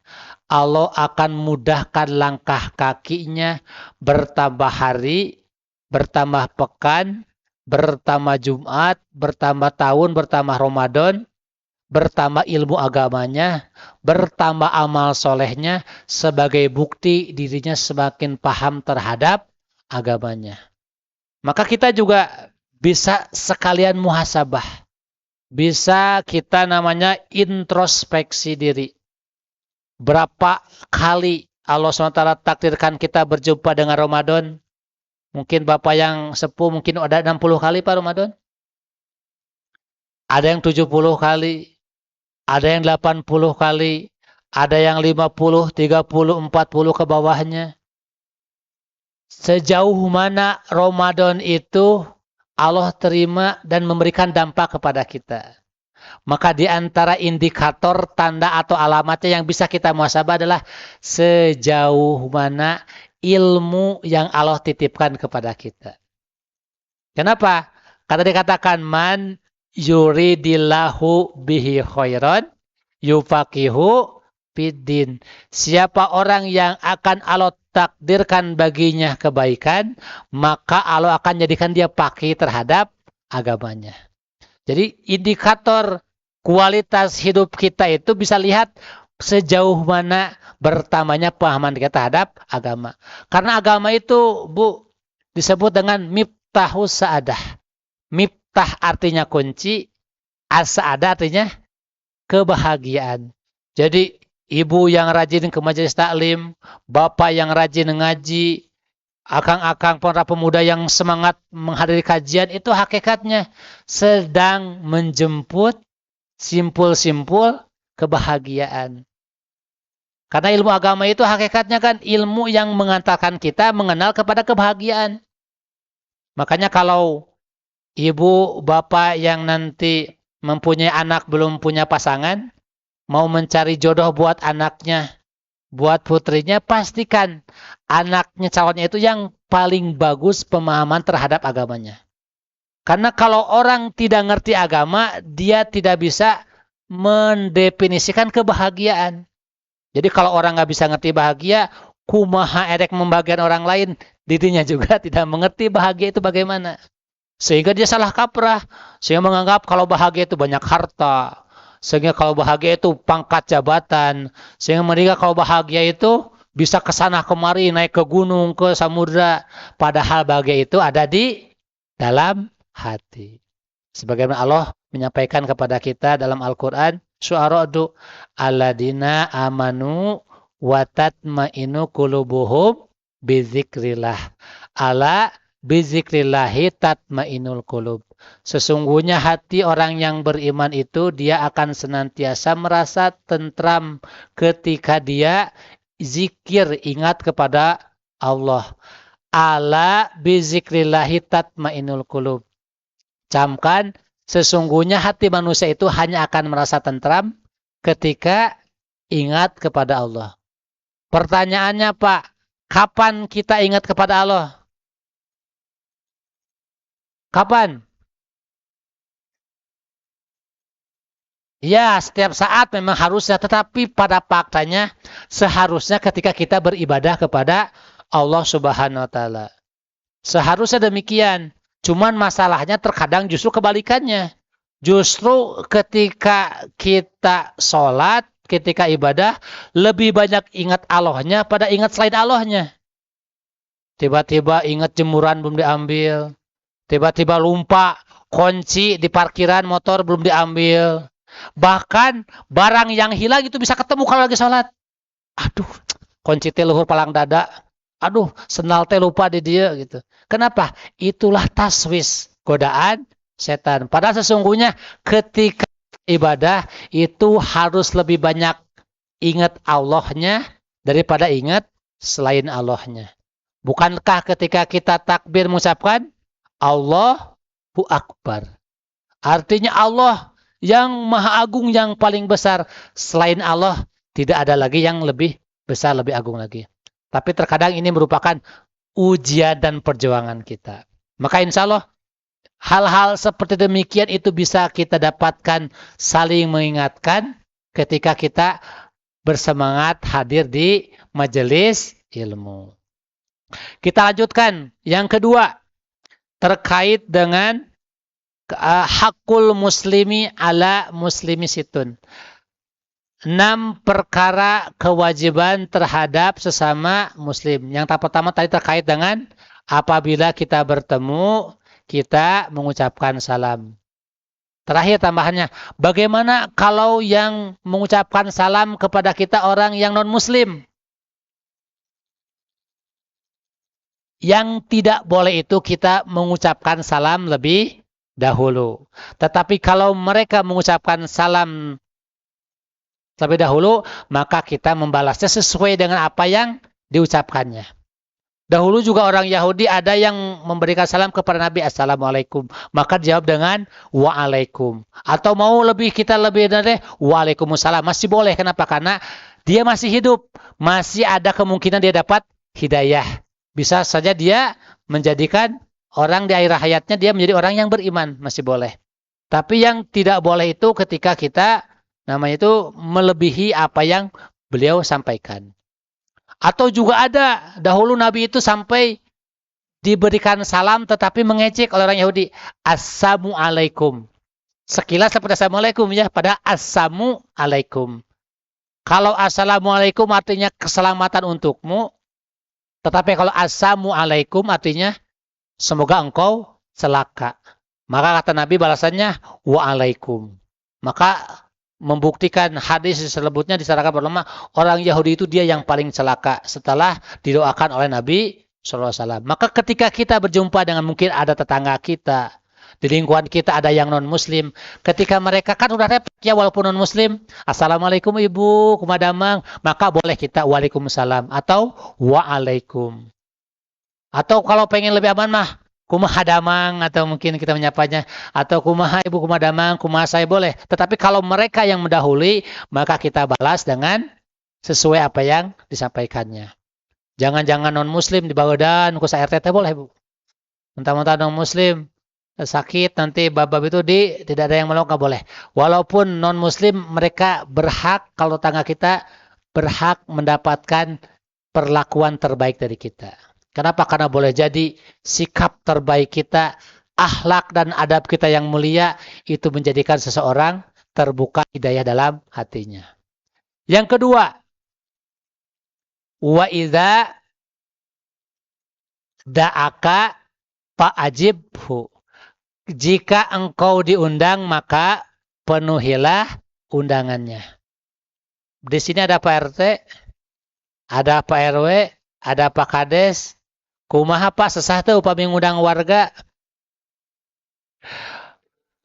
Allah akan mudahkan langkah kakinya, bertambah hari, bertambah pekan, bertambah Jumat, bertambah tahun, bertambah Ramadan, bertambah ilmu agamanya, bertambah amal solehnya, sebagai bukti dirinya semakin paham terhadap agamanya. Maka kita juga bisa sekalian muhasabah. bisa kita namanya introspeksi diri. Berapa kali Allah SWT takdirkan kita berjumpa dengan Ramadan? Mungkin Bapak yang sepuh mungkin ada 60 kali Pak Ramadan. Ada yang 70 kali, ada yang 80 kali, ada yang 50, 30, 40 ke bawahnya. Sejauh mana Ramadan itu Allah terima dan memberikan dampak kepada kita. Maka di antara indikator, tanda atau alamatnya yang bisa kita muhasabah adalah sejauh mana ilmu yang Allah titipkan kepada kita. Kenapa? Karena dikatakan man yuridillahu bihi khairan yufaqihu fiddin. Siapa orang yang akan Allah takdirkan baginya kebaikan, maka Allah akan jadikan dia faqih terhadap agamanya. Jadi indikator kualitas hidup kita itu bisa lihat sejauh mana bertambahnya pemahaman kita terhadap agama. Karena agama itu, Bu, disebut dengan miftahus sa'adah. Miftah artinya kunci, as-sa'adah artinya kebahagiaan. Jadi ibu yang rajin ke majelis taklim, bapak yang rajin ngaji, akang-akang para pemuda yang semangat menghadiri kajian, itu hakikatnya sedang menjemput simpul-simpul kebahagiaan. Karena ilmu agama itu hakikatnya kan ilmu yang mengantarkan kita mengenal kepada kebahagiaan. Makanya kalau ibu, bapak yang nanti mempunyai anak belum punya pasangan, mau mencari jodoh buat anaknya, buat putrinya, pastikan anaknya calonnya itu yang paling bagus pemahaman terhadap agamanya. Karena kalau orang tidak ngerti agama, dia tidak bisa mendefinisikan kebahagiaan. Jadi kalau orang nggak bisa ngerti bahagia, kumaha erek membagian orang lain, dirinya juga tidak mengerti bahagia itu bagaimana. Sehingga dia salah kaprah, sehingga menganggap kalau bahagia itu banyak harta, sehingga kalau bahagia itu pangkat jabatan, sehingga mereka kalau bahagia itu bisa ke sana kemari, naik ke gunung, ke samudra. Padahal bahagia itu ada di dalam hati. Sebagaimana Allah menyampaikan kepada kita dalam Al-Quran, Syu'ara alladzina amanu wa tatmainu qulubuhum bizikrillah. Ala bizikrillahi tatmainul qulub. Sesungguhnya hati orang yang beriman itu dia akan senantiasa merasa tentram ketika dia zikir, ingat kepada Allah. Ala bizikrillahi tatmainul qulub. Camkan, sesungguhnya hati manusia itu hanya akan merasa tentram ketika ingat kepada Allah. Pertanyaannya, Pak, kapan kita ingat kepada Allah? Kapan? Ya, setiap saat memang harusnya, tetapi pada faktanya seharusnya ketika kita beribadah kepada Allah Subhanahu wa taala. Seharusnya demikian. Cuman masalahnya terkadang justru kebalikannya. Justru ketika kita sholat, ketika ibadah, lebih banyak ingat Allahnya pada ingat selain Allahnya. Tiba-tiba ingat jemuran belum diambil. Tiba-tiba lupa kunci di parkiran motor belum diambil. Bahkan barang yang hilang itu bisa ketemu kalau lagi sholat. Aduh, kunci teh luhur palang dada. Aduh, sendal teh lupa di dia gitu. Kenapa? Itulah taswis, godaan setan. Padahal sesungguhnya ketika ibadah itu harus lebih banyak ingat Allahnya daripada ingat selain Allahnya. Bukankah ketika kita takbir mengucapkan Allahu Akbar? Artinya Allah yang maha agung, yang paling besar. Selain Allah tidak ada lagi yang lebih besar, lebih agung lagi. Tapi terkadang ini merupakan ujian dan perjuangan kita. Maka insya Allah hal-hal seperti demikian itu bisa kita dapatkan saling mengingatkan ketika kita bersemangat hadir di majelis ilmu. Kita lanjutkan. Yang kedua, terkait dengan hakul muslimi ala muslimi situn. 6 perkara kewajiban terhadap sesama muslim. Yang pertama tadi terkait dengan apabila kita bertemu, kita mengucapkan salam. Terakhir tambahannya, bagaimana kalau yang mengucapkan salam kepada kita orang yang non-muslim? Yang tidak boleh itu kita mengucapkan salam lebih dahulu. Tetapi kalau mereka mengucapkan salam terlebih dahulu, maka kita membalasnya sesuai dengan apa yang diucapkannya. Dahulu juga orang Yahudi ada yang memberikan salam kepada Nabi, Assalamualaikum. Maka dijawab dengan Waalaikum. Atau mau kita lebih dari Waalaikumsalam. Masih boleh. Kenapa? Karena dia masih hidup. Masih ada kemungkinan dia dapat hidayah. Bisa saja dia menjadikan orang di akhir hayatnya dia menjadi orang yang beriman. Masih boleh. Tapi yang tidak boleh itu ketika kita namanya itu melebihi apa yang beliau sampaikan. Atau juga ada dahulu Nabi itu sampai diberikan salam tetapi mengecek oleh orang Yahudi. Assalamualaikum. Sekilas seperti Assalamualaikum ya, pada Assalamualaikum. Kalau Assalamualaikum artinya keselamatan untukmu. Tetapi kalau Assalamualaikum artinya semoga engkau celaka. Maka kata Nabi balasannya Waalaikum. Maka membuktikan hadis disebutnya disarankan ulama orang Yahudi itu dia yang paling celaka setelah didoakan oleh Nabi SAW. Maka ketika kita berjumpa dengan mungkin ada tetangga kita, di lingkungan kita ada yang non-muslim, ketika mereka kan udah repot ya walaupun non-muslim, Assalamualaikum ibu, kumadamang, maka boleh kita Waalaikumsalam atau Waalaikum. Atau kalau pengen lebih aman mah, kumaha damang, atau mungkin kita menyapanya, atau kumaha ibu kumadamang, kumaha saya boleh. Tetapi kalau mereka yang mendahului, maka kita balas dengan sesuai apa yang disampaikannya. Jangan-jangan non-muslim di Bawedan, ku sa RT boleh bu. Mentah-mentah non-muslim sakit nanti bab itu tidak ada yang menolong, nggak boleh. Walaupun non-muslim mereka berhak, kalau tetangga kita berhak mendapatkan perlakuan terbaik dari kita. Kenapa? Karena boleh jadi sikap terbaik kita, akhlak dan adab kita yang mulia itu menjadikan seseorang terbuka hidayah dalam hatinya. Yang kedua, wa idza da'aka fa'ajibhu. Jika engkau diundang maka penuhilah undangannya. Di sini ada Pak RT, ada Pak RW, ada Pak Kades. Kumaha Pak sesah teh upami ngundang warga.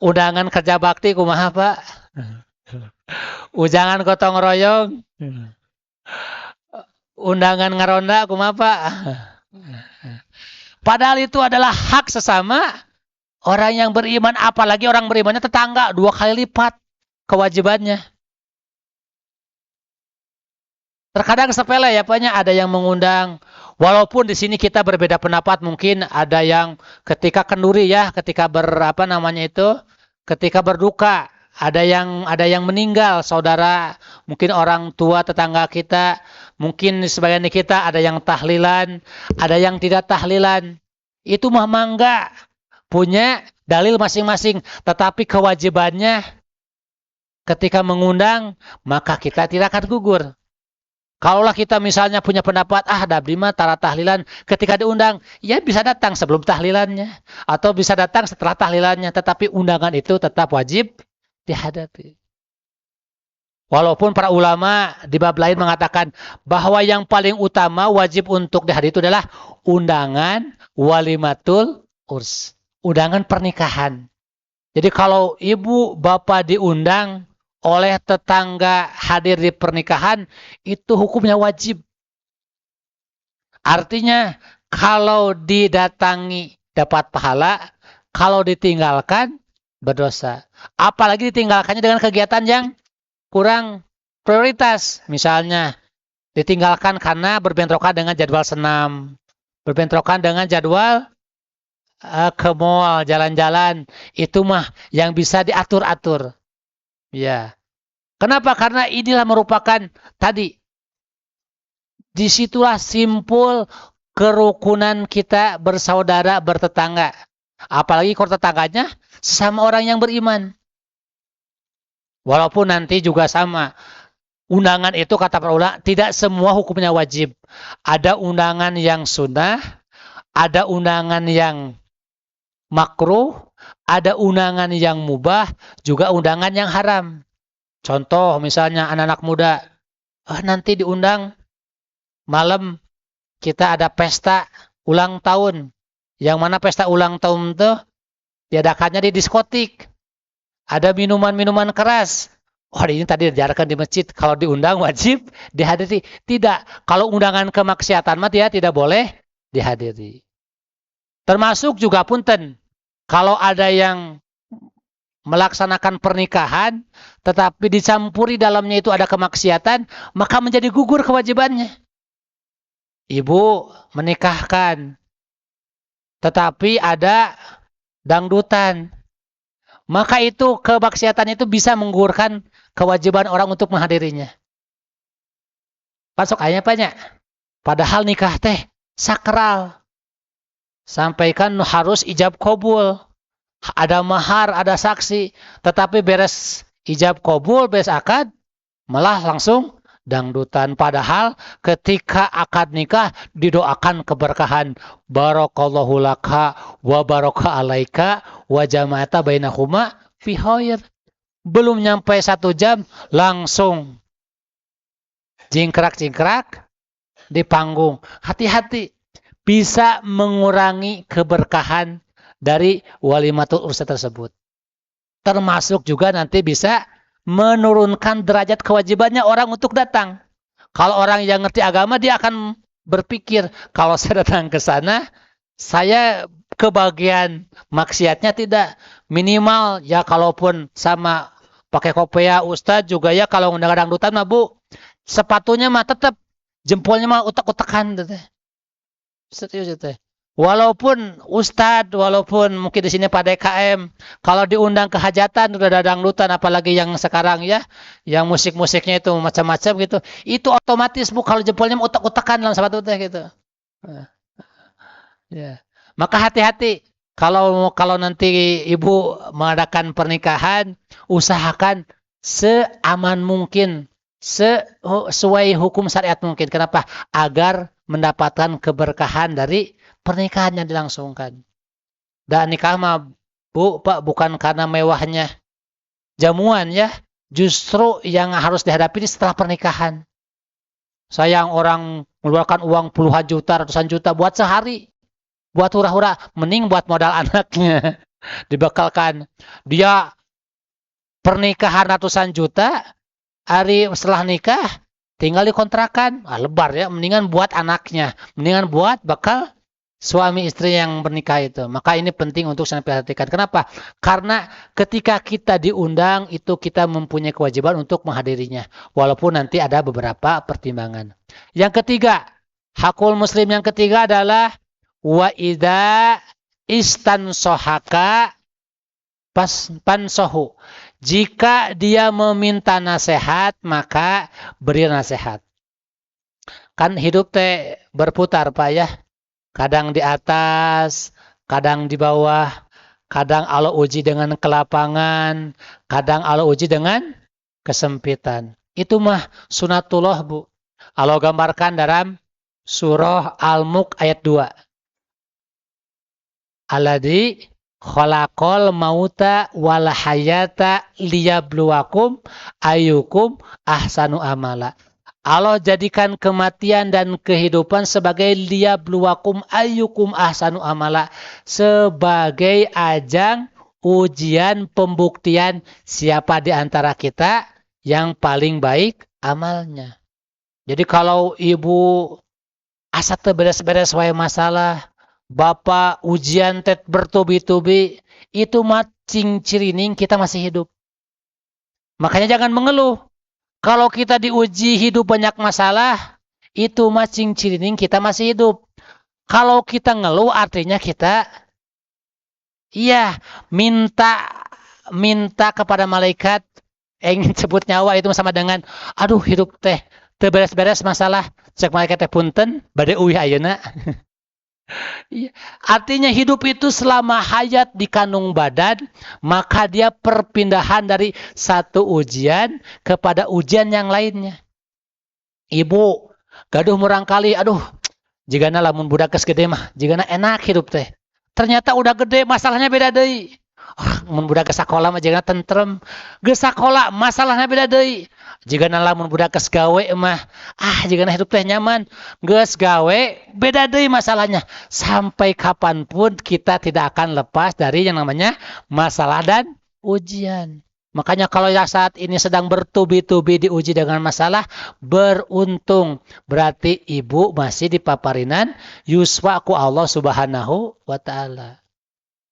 Undangan kerja bakti kumaha Pak? Ujangan gotong royong. Undangan ngaronda kumaha Pak? Padahal itu adalah hak sesama orang yang beriman, apalagi orang berimannya tetangga, 2 kali lipat kewajibannya. Terkadang sepele ya Paknya, ada yang mengundang. Walaupun di sini kita berbeda pendapat, mungkin ada yang ketika kenduri ya, ketika ketika berduka, ada yang meninggal, saudara, mungkin orang tua tetangga kita, mungkin sebagian kita ada yang tahlilan, ada yang tidak tahlilan. Itu mah mangga. Punya dalil masing-masing, tetapi kewajibannya ketika mengundang, maka kita tidak akan gugur. Kalaulah kita misalnya punya pendapat, dabdi mah tara tahlilan, ketika diundang, ya bisa datang sebelum tahlilannya, atau bisa datang setelah tahlilannya, tetapi undangan itu tetap wajib dihadapi. Walaupun para ulama di bab lain mengatakan bahwa yang paling utama wajib untuk dihadiri itu adalah undangan walimatul urs. Undangan pernikahan. Jadi kalau ibu bapak diundang oleh tetangga hadir di pernikahan, itu hukumnya wajib. Artinya kalau didatangi dapat pahala, kalau ditinggalkan berdosa. Apalagi ditinggalkannya dengan kegiatan yang kurang prioritas. Misalnya ditinggalkan karena berbentrokan dengan jadwal senam, berbentrokan dengan jadwal ke mall, jalan-jalan, itu mah yang bisa diatur-atur. Ya. Kenapa? Karena inilah merupakan tadi, disitulah simpul kerukunan kita bersaudara, bertetangga. Apalagi kalau tetangganya sesama orang yang beriman. Walaupun nanti juga sama. Undangan itu kata para ulama, tidak semua hukumnya wajib. Ada undangan yang sunnah, ada undangan yang makruh, ada undangan yang mubah, juga undangan yang haram. Contoh misalnya anak-anak muda, nanti diundang malam kita ada pesta ulang tahun. Yang mana pesta ulang tahun itu diadakannya di diskotik. Ada minuman-minuman keras. Oh, ini tadi diajarkan di masjid. Kalau diundang wajib dihadiri. Tidak. Kalau undangan kemaksiatan mah dia tidak boleh dihadiri. Termasuk juga punten. Kalau ada yang melaksanakan pernikahan, tetapi dicampuri dalamnya itu ada kemaksiatan, maka menjadi gugur kewajibannya. Ibu menikahkan, tetapi ada dangdutan. Maka itu kemaksiatan itu bisa menggugurkan kewajiban orang untuk menghadirinya. Pasok ayatnya banyak. Padahal nikah teh sakral. Sampaikan harus ijab kabul. Ada mahar, ada saksi. Tetapi beres ijab kabul, beres akad, malah langsung dangdutan. Padahal ketika akad nikah didoakan keberkahan. Barakallahu laka wa baraka alaika wa jama'ata bainahuma fi khair. Belum nyampe 1 jam langsung jingkrak-jingkrak di panggung. Hati-hati, bisa mengurangi keberkahan dari walimatul ursa tersebut. Termasuk juga nanti bisa menurunkan derajat kewajibannya orang untuk datang. Kalau orang yang ngerti agama, dia akan berpikir, kalau saya datang ke sana, saya kebagian maksiatnya tidak. Minimal ya kalaupun sama pakai kopiah Ustadz juga ya, kalau undang dangdutan mah Bu, sepatunya mah tetap jempolnya mah utak-utakan teh. Serius itu. Walaupun Ustadz, walaupun mungkin di sini pada DKM, kalau diundang ke hajatan udah ada dangdutan, apalagi yang sekarang ya, yang musik-musiknya itu macam-macam gitu, itu otomatis Bu kalau jempolnya utak-utakan dalam sepatu teh gitu. Ya. Maka hati-hati kalau nanti ibu mengadakan pernikahan, usahakan seaman mungkin, sesuai hukum syariat mungkin. Kenapa? Agar mendapatkan keberkahan dari pernikahan yang dilangsungkan. Dan nikah mah Bu, Pak, bukan karena mewahnya jamuan ya, justru yang harus dihadapi setelah pernikahan. Sayang orang mengeluarkan uang puluhan juta, ratusan juta buat sehari, buat hura-hura, mending buat modal anaknya. Dibekalkan. Dia pernikahan ratusan juta, hari setelah nikah tinggal dikontrakan. Lebar ya, mendingan buat anaknya, mendingan buat bakal suami istri yang bernikah itu. Maka ini penting untuk sangat perhatikan. Kenapa? Karena ketika kita diundang, itu kita mempunyai kewajiban untuk menghadirinya. Walaupun nanti ada beberapa pertimbangan. Yang ketiga, hakul muslim yang ketiga adalah wa idza istansohaka pansohu. Jika dia meminta nasihat, maka beri nasihat. Kan hidup teh berputar Pak ya. Kadang di atas, kadang di bawah, kadang Allah uji dengan kelapangan, kadang Allah uji dengan kesempitan. Itu mah sunatullah Bu. Allah gambarkan dalam surah Al-Mulk ayat 2. Alladzi khalaqal mauta wal hayata liyabluwakum ayyukum ahsanu amala. Allah jadikan kematian dan kehidupan sebagai liyabluwakum ayyukum ahsanu amala, sebagai ajang ujian pembuktian siapa di antara kita yang paling baik amalnya. Jadi kalau ibu asa teu beres-beres wae masalah, bapak ujian tet bertubi-tubi, itu macing cirining kita masih hidup. Makanya jangan mengeluh. Kalau kita diuji hidup banyak masalah, itu macing cirining kita masih hidup. Kalau kita ngeluh artinya kita minta kepada malaikat, ingin sebut nyawa itu sama dengan aduh hidup teh teu beres-beres masalah, cek malaikat teh punten bade uih ayeuna. Artinya hidup itu selama hayat di kandung badan, maka dia perpindahan dari satu ujian kepada ujian yang lainnya. Ibu gaduh murang kali, aduh jigana lamun budak geus gede mah jigana enak hidup teh, ternyata udah gede, masalahnya beda deui. Mun budak geus sakola mah jeung tentrem, geus sakola masalahna beda deui. Jigana lamun budak geus gawe mah jigana hidup teh nyaman, geus gawe beda deui masalahnya. Sampai kapanpun kita tidak akan lepas dari yang namanya masalah dan ujian. Makanya kalau yang saat ini sedang bertubi-tubi diuji dengan masalah, beruntung. Berarti ibu masih di paparinan yuswa ku Allah Subhanahu wa ta'ala.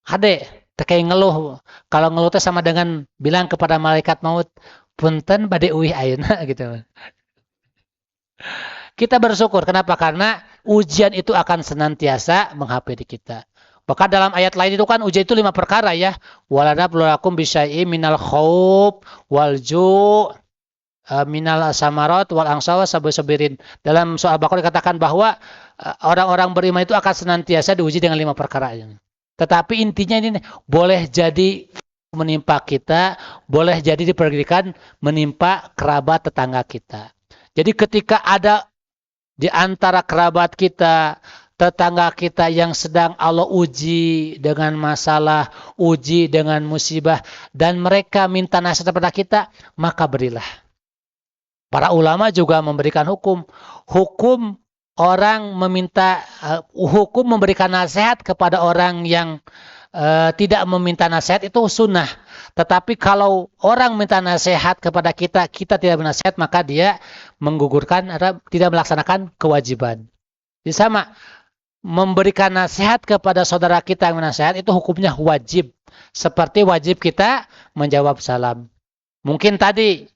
Hade, kayak ngeluh. Kalau ngeluh itu sama dengan bilang kepada malaikat maut, punten bade uih ayeuna gitu. Kita bersyukur. Kenapa? Karena ujian itu akan senantiasa menghapiri kita. Bahkan dalam ayat lain itu kan ujian itu 5 perkara ya. Walanabluwakum bisyai'im minal khauf wal ju' minal samarat wal angsawa sabirin. Dalam soal Baqarah dikatakan bahwa orang-orang beriman itu akan senantiasa diuji dengan 5 perkara ini. Tetapi intinya ini boleh jadi menimpa kita, boleh jadi diperkirakan menimpa kerabat tetangga kita. Jadi ketika ada di antara kerabat kita, tetangga kita yang sedang Allah uji dengan masalah, uji dengan musibah, dan mereka minta nasihat kepada kita, maka berilah. Para ulama juga memberikan hukum. Hukum orang meminta, hukum memberikan nasihat kepada orang yang tidak meminta nasihat itu sunnah. Tetapi kalau orang minta nasihat kepada kita, kita tidak bernasihat, maka dia menggugurkan atau tidak melaksanakan kewajiban. Jadi sama, memberikan nasihat kepada saudara kita yang menasihat itu hukumnya wajib. Seperti wajib kita menjawab salam. Mungkin tadi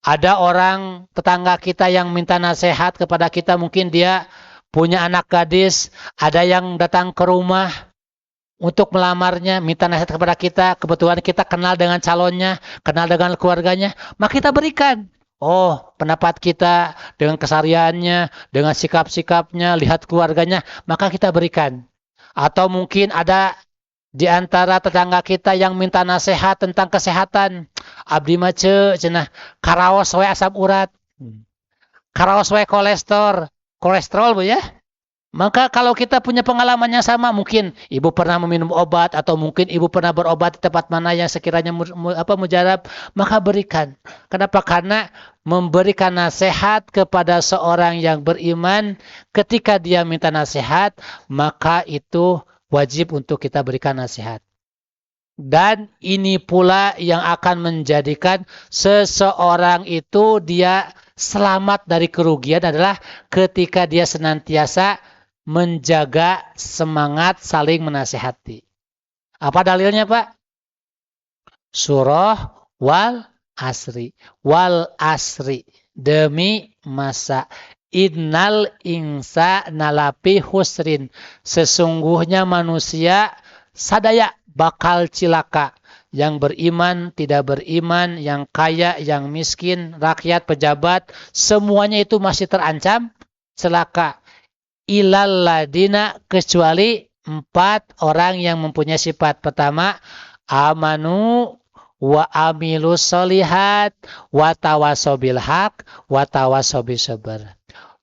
ada orang tetangga kita yang minta nasihat kepada kita, mungkin dia punya anak gadis, ada yang datang ke rumah untuk melamarnya, minta nasihat kepada kita, kebetulan kita kenal dengan calonnya, kenal dengan keluarganya, maka kita berikan. Oh, pendapat kita dengan kesehariannya, dengan sikap-sikapnya, lihat keluarganya, maka kita berikan. Atau mungkin ada di antara tetangga kita yang minta nasihat tentang kesehatan. Abdi mah cenah karaos we asam urat. Karaos we kolesterol Bu ya. Maka kalau kita punya pengalaman yang sama, mungkin ibu pernah meminum obat atau mungkin ibu pernah berobat di tempat mana yang sekiranya mujarab, maka berikan. Kenapa? Karena memberikan nasihat kepada seorang yang beriman ketika dia minta nasihat, maka itu wajib untuk kita berikan nasihat. Dan ini pula yang akan menjadikan seseorang itu dia selamat dari kerugian adalah ketika dia senantiasa menjaga semangat saling menasihati. Apa dalilnya Pak? Surah wal asri. Wal asri. Demi masa. Innal insana lafi husrin. Sesungguhnya manusia sadaya bakal cilaka. Yang beriman, tidak beriman, yang kaya, yang miskin, rakyat, pejabat, semuanya itu masih terancam celaka. Ilal ladina, kecuali 4 orang yang mempunyai sifat. Pertama, amanu wa amilus solihat wa tawasaw bil haq wa tawasaw bis sabr.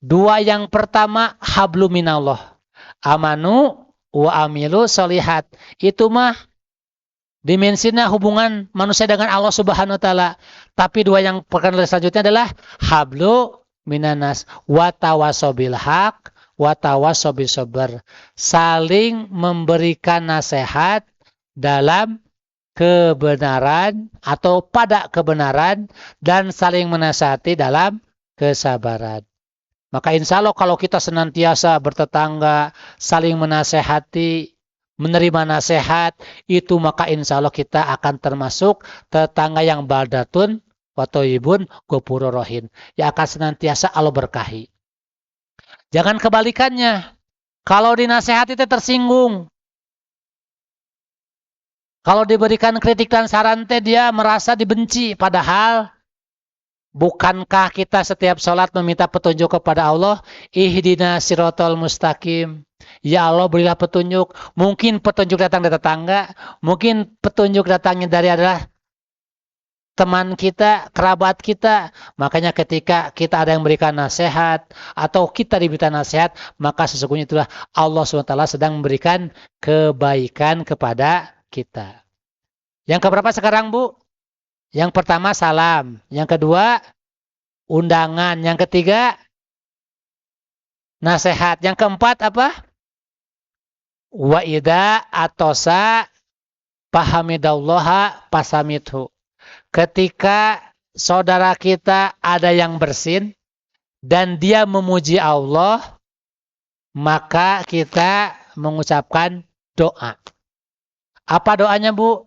2 yang pertama hablum minallah. Amanu wa amilu solihat. Itu mah dimensinya hubungan manusia dengan Allah Subhanahu wa taala. Tapi 2 yang perkara selanjutnya adalah hablu minanas wa tawasaw bil haq wa tawasaw bis sabr. Saling memberikan nasihat dalam kebenaran atau pada kebenaran dan saling menasihati dalam kesabaran. Maka insya Allah kalau kita senantiasa bertetangga, saling menasehati, menerima nasihat, itu maka insya Allah kita akan termasuk tetangga yang baldatun wa thayyibun ghafurur rahim, yang akan senantiasa Allah berkahi. Jangan kebalikannya. Kalau dinasehati itu tersinggung. Kalau diberikan kritik dan saran dia merasa dibenci, padahal bukankah kita setiap sholat meminta petunjuk kepada Allah? Ihdina siratal mustaqim. Ya Allah berilah petunjuk. Mungkin petunjuk datang dari tetangga. Mungkin petunjuk datangnya dari adalah teman kita, kerabat kita. Makanya ketika kita ada yang memberikan nasihat atau kita diberikan nasihat, maka sesungguhnya itulah Allah SWT sedang memberikan kebaikan kepada kita. Yang keberapa sekarang, Bu? Yang pertama salam, yang kedua undangan, yang ketiga nasihat, yang keempat apa? Wa idza atosa pahamidallaha pasamithu. Ketika saudara kita ada yang bersin dan dia memuji Allah, maka kita mengucapkan doa. Apa doanya, Bu?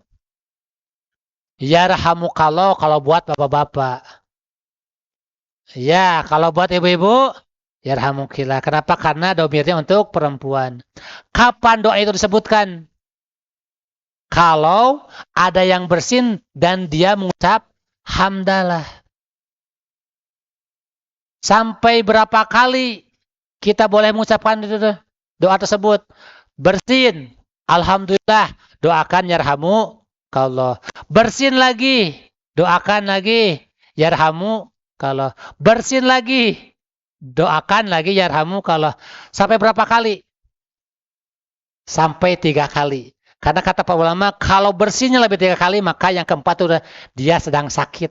Yarhamukallah kalau buat bapak-bapak. Ya, kalau buat ibu-ibu, yarhamukillah. Kenapa? Karena domirnya untuk perempuan. Kapan doa itu disebutkan? Kalau ada yang bersin dan dia mengucap hamdalah. Sampai berapa kali kita boleh mengucapkan doa tersebut? Bersin, alhamdulillah, doakan yarhamukallah. Bersin lagi, doakan lagi, yarhamukallah. Bersin lagi, doakan lagi, yarhamukallah. Sampai berapa kali? Sampai 3 kali. Karena kata para ulama, kalau bersihnya lebih 3 kali, maka yang keempat itu dia sedang sakit.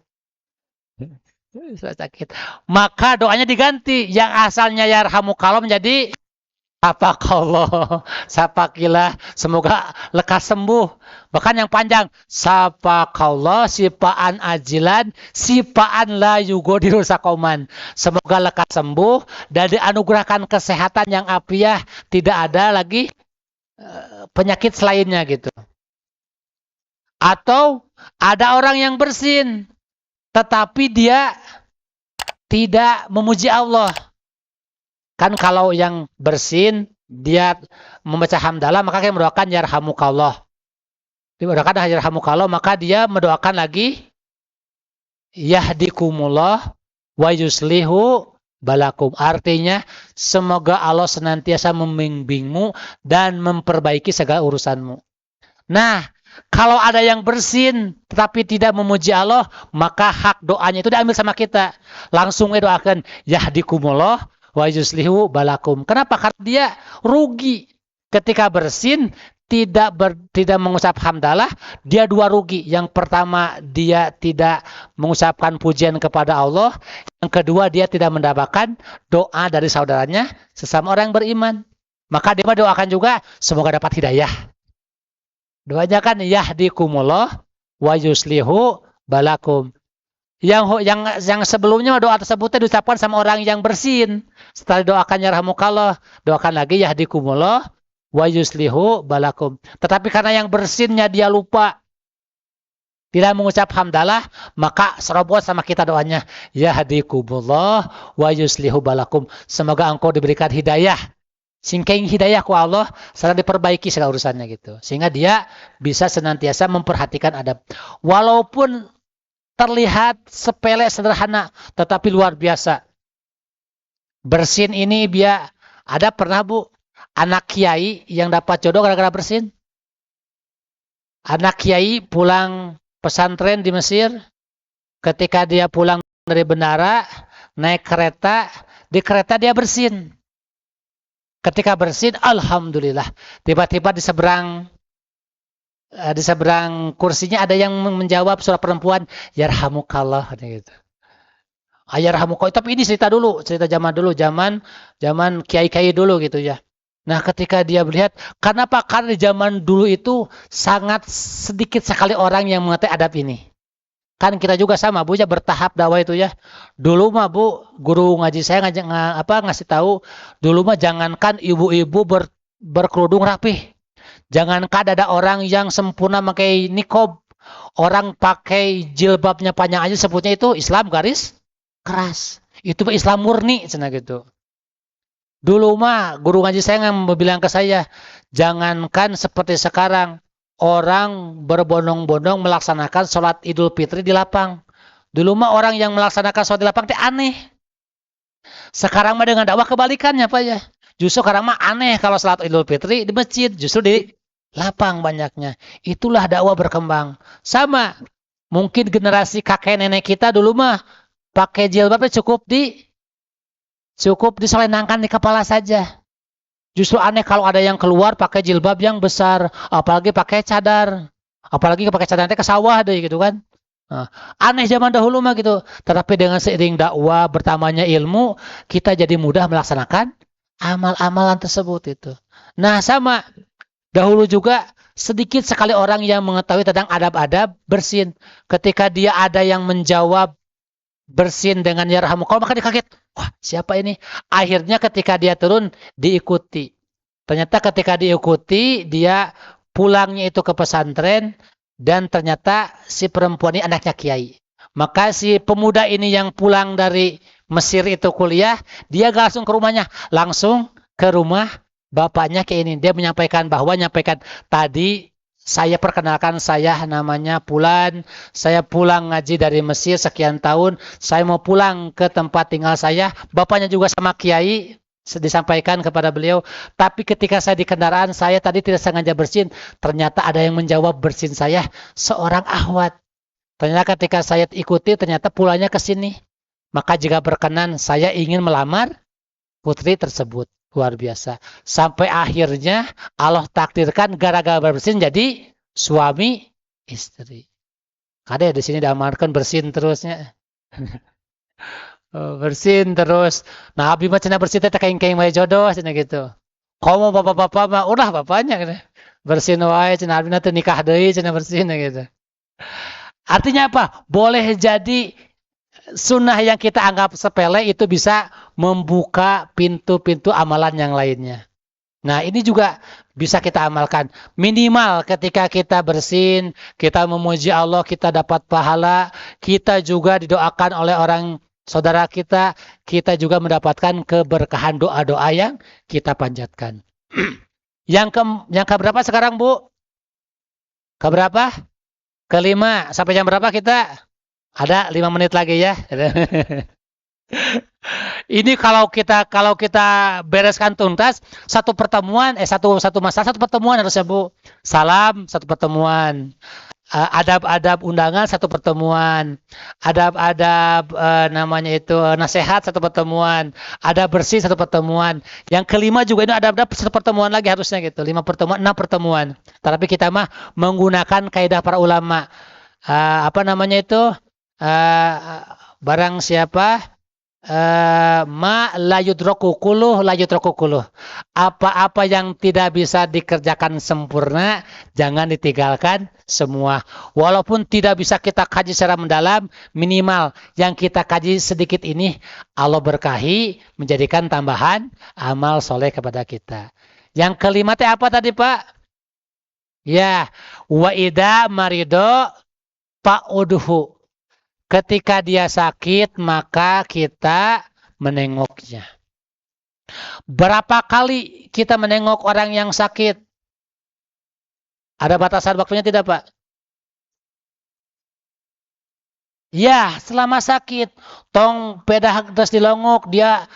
Maka doanya diganti. Yang asalnya yarhamukallah menjadi sapakallah, sapakilah, semoga lekas sembuh. Bahkan yang panjang, sapakallah sipaan ajilan, sipaan la yugodiru sakoman. Semoga lekas sembuh dan dianugerahkan kesehatan yang afiah, tidak ada lagi penyakit selainnya gitu. Atau ada orang yang bersin, tetapi dia tidak memuji Allah. Kan kalau yang bersin, dia membaca hamdalah, maka dia mendoakan yarhamukallah. Dia mendoakan yarhamukallah, maka dia mendoakan lagi yahdikumullah wa yuslihu balakum. Artinya, semoga Allah senantiasa membimbingmu dan memperbaiki segala urusanmu. Nah, kalau ada yang bersin tetapi tidak memuji Allah, maka hak doanya itu diambil sama kita. Langsung doakan yahdikumullah wa yuslihu balakum. Kenapa? Karena dia rugi ketika bersin tidak mengucap hamdalah, dia 2 rugi. Yang pertama, dia tidak mengucapkan pujian kepada Allah. Yang kedua, dia tidak mendapatkan doa dari saudaranya sesama orang yang beriman. Maka dia doakan juga semoga dapat hidayah. Doanya kan yahdikumullah wa yuslihu balakum. Yang sebelumnya doa tersebutnya diucapkan sama orang yang bersin. Setelah doakan yarhamukallah, doakan lagi yahdikumullah wa yuslihu balakum. Tetapi karena yang bersinnya dia lupa, tidak mengucap hamdalah, maka serobot sama kita doanya yahdikumullah wa yuslihu balakum. Semoga engkau diberikan hidayah. Singking hidayah ku Allah, sedang diperbaiki segala urusannya gitu. Sehingga dia bisa senantiasa memperhatikan adab. Walaupun terlihat sepele sederhana, tetapi luar biasa. Bersin ini ada pernah, Bu, anak kiai yang dapat jodoh gara-gara bersin. Anak kiai pulang pesantren di Mesir, ketika dia pulang dari bandara, naik kereta, di kereta dia bersin. Ketika bersin, alhamdulillah, tiba-tiba di seberang kursinya ada yang menjawab, suara perempuan, yarhamukallah, gitu. Yarhamukallah. Tapi ini cerita zaman dulu, zaman kiai-kiai dulu gitu ya. Nah, ketika dia melihat, kenapa? Karena di zaman dulu itu sangat sedikit sekali orang yang mengerti adab ini. Kan kita juga sama, Bu, ya, bertahap dakwah itu ya. Dulu mah, Bu, guru ngaji saya ngasih tahu, dulu mah jangankan ibu-ibu berkerudung rapih. Jangankan ada orang yang sempurna pakai nikob, orang pakai jilbabnya panjang aja sebutnya itu Islam garis keras. Itu Islam murni, cina gitu. Dulu mah guru ngaji saya bilang ke saya, jangankan seperti sekarang, orang berbondong-bondong melaksanakan sholat Idul Fitri di lapang. Dulu mah orang yang melaksanakan sholat di lapang itu aneh. Sekarang mah dengan dakwah kebalikannya, Pak ya. Justru sekarang mah aneh kalau sholat Idul Fitri di masjid, justru di lapang banyaknya. Itulah dakwah berkembang. Sama Mungkin generasi kakek nenek kita dulu mah pakai jilbabnya cukup diselendangkan di kepala saja. Justru aneh kalau ada yang keluar pakai jilbab yang besar, apalagi pakai cadar. Apalagi pakai cadar ke sawah deh gitu kan. Nah, aneh zaman dahulu mah gitu. Tetapi dengan seiring dakwah bertambahnya ilmu, kita jadi mudah melaksanakan amal-amalan tersebut itu. Nah, sama dahulu juga sedikit sekali orang yang mengetahui tentang adab-adab bersin. Ketika dia ada yang menjawab bersin dengan yarhamukallah, maka dia kaget. Wah, siapa ini? Akhirnya ketika dia turun, diikuti. Ternyata ketika diikuti, dia pulangnya itu ke pesantren, dan ternyata si perempuan ini anaknya kiai. Maka si pemuda ini yang pulang dari Mesir itu kuliah, dia gak langsung ke rumahnya, langsung ke rumah bapaknya kiai ini. Dia menyampaikan tadi, saya perkenalkan, saya namanya Fulan, saya pulang ngaji dari Mesir sekian tahun, saya mau pulang ke tempat tinggal saya, bapaknya juga sama kiai, disampaikan kepada beliau, tapi ketika saya di kendaraan, saya tadi tidak sengaja bersin, ternyata ada yang menjawab bersin saya, seorang akhwat. Ternyata ketika saya ikuti, ternyata pulangnya ke sini. Maka jika berkenan, saya ingin melamar putri tersebut. Luar biasa. Sampai akhirnya Allah takdirkan gara-gara bersin jadi suami istri. Ada di sini diamarkan bersin terusnya. Bersin terus. Nah, abi mah cenah bersin teh kaing-kaing wae jodoh cenah gitu. Komo bapak-bapak mah udah bapaknya gitu. Bersin wae cenah abi teh nikah deui cenah bersin gitu. Artinya apa? Boleh jadi sunnah yang kita anggap sepele itu bisa membuka pintu-pintu amalan yang lainnya. Nah, ini juga bisa kita amalkan. Minimal ketika kita bersin, kita memuji Allah, kita dapat pahala, kita juga didoakan oleh orang saudara kita, kita juga mendapatkan keberkahan doa-doa yang kita panjatkan. Yang keberapa sekarang, Bu? Keberapa? Kelima. Sampai jam berapa kita? Ada 5 menit lagi ya. Ini kalau kita bereskan tuntas satu pertemuan, satu masalah satu pertemuan harusnya Bu. Salam satu pertemuan. Adab-adab undangan satu pertemuan. Adab-adab namanya itu nasihat satu pertemuan. Adab bersih satu pertemuan. Yang kelima juga ini adab-adab satu pertemuan lagi harusnya gitu. 5 pertemuan, 6 pertemuan. Tapi kita mah menggunakan kaidah para ulama. Apa namanya itu? Barang siapa ma la yudraku kuluh la yudraku kuluh. Apa-apa yang tidak bisa dikerjakan sempurna jangan ditinggalkan semua. Walaupun tidak bisa kita kaji secara mendalam, minimal yang kita kaji sedikit ini Allah berkahi menjadikan tambahan amal soleh kepada kita. Yang kelima teh apa tadi Pak? Ya, wa idza marido fa'udhu. Ketika dia sakit, maka kita menengoknya. Berapa kali kita menengok orang yang sakit? Ada batasan waktunya tidak, Pak? Ya, selama sakit. Tong pedah terus dilongok, dia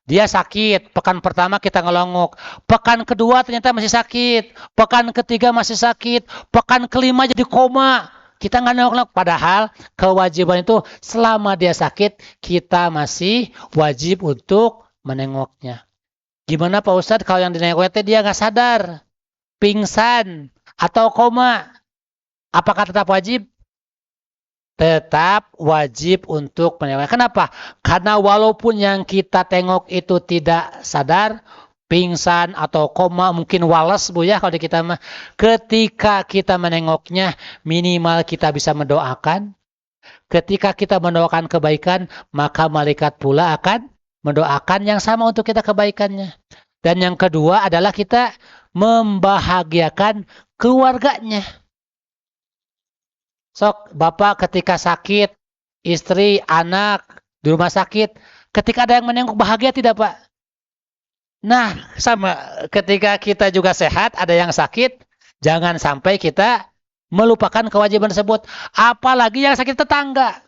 sakit. Pekan pertama kita ngelongok. Pekan kedua ternyata masih sakit. Pekan ketiga masih sakit. Pekan kelima jadi koma. Kita nggak nengok, padahal kewajiban itu selama dia sakit, kita masih wajib untuk menengoknya. Gimana Pak Ustadz kalau yang dinengoknya dia nggak sadar, pingsan, atau koma? Apakah tetap wajib? Tetap wajib untuk menengoknya. Kenapa? Karena walaupun yang kita tengok itu tidak sadar, pingsan atau koma, mungkin walas Bu ya kalau di kita mah. Ketika kita menengoknya, minimal kita bisa mendoakan. Ketika kita mendoakan kebaikan, maka malaikat pula akan mendoakan yang sama untuk kita kebaikannya. Dan yang kedua adalah kita membahagiakan keluarganya. Sok, Bapak ketika sakit, istri, anak di rumah sakit, ketika ada yang menengok bahagia tidak Pak? Nah, sama ketika kita juga sehat, ada yang sakit, jangan sampai kita melupakan kewajiban tersebut. Apalagi yang sakit tetangga.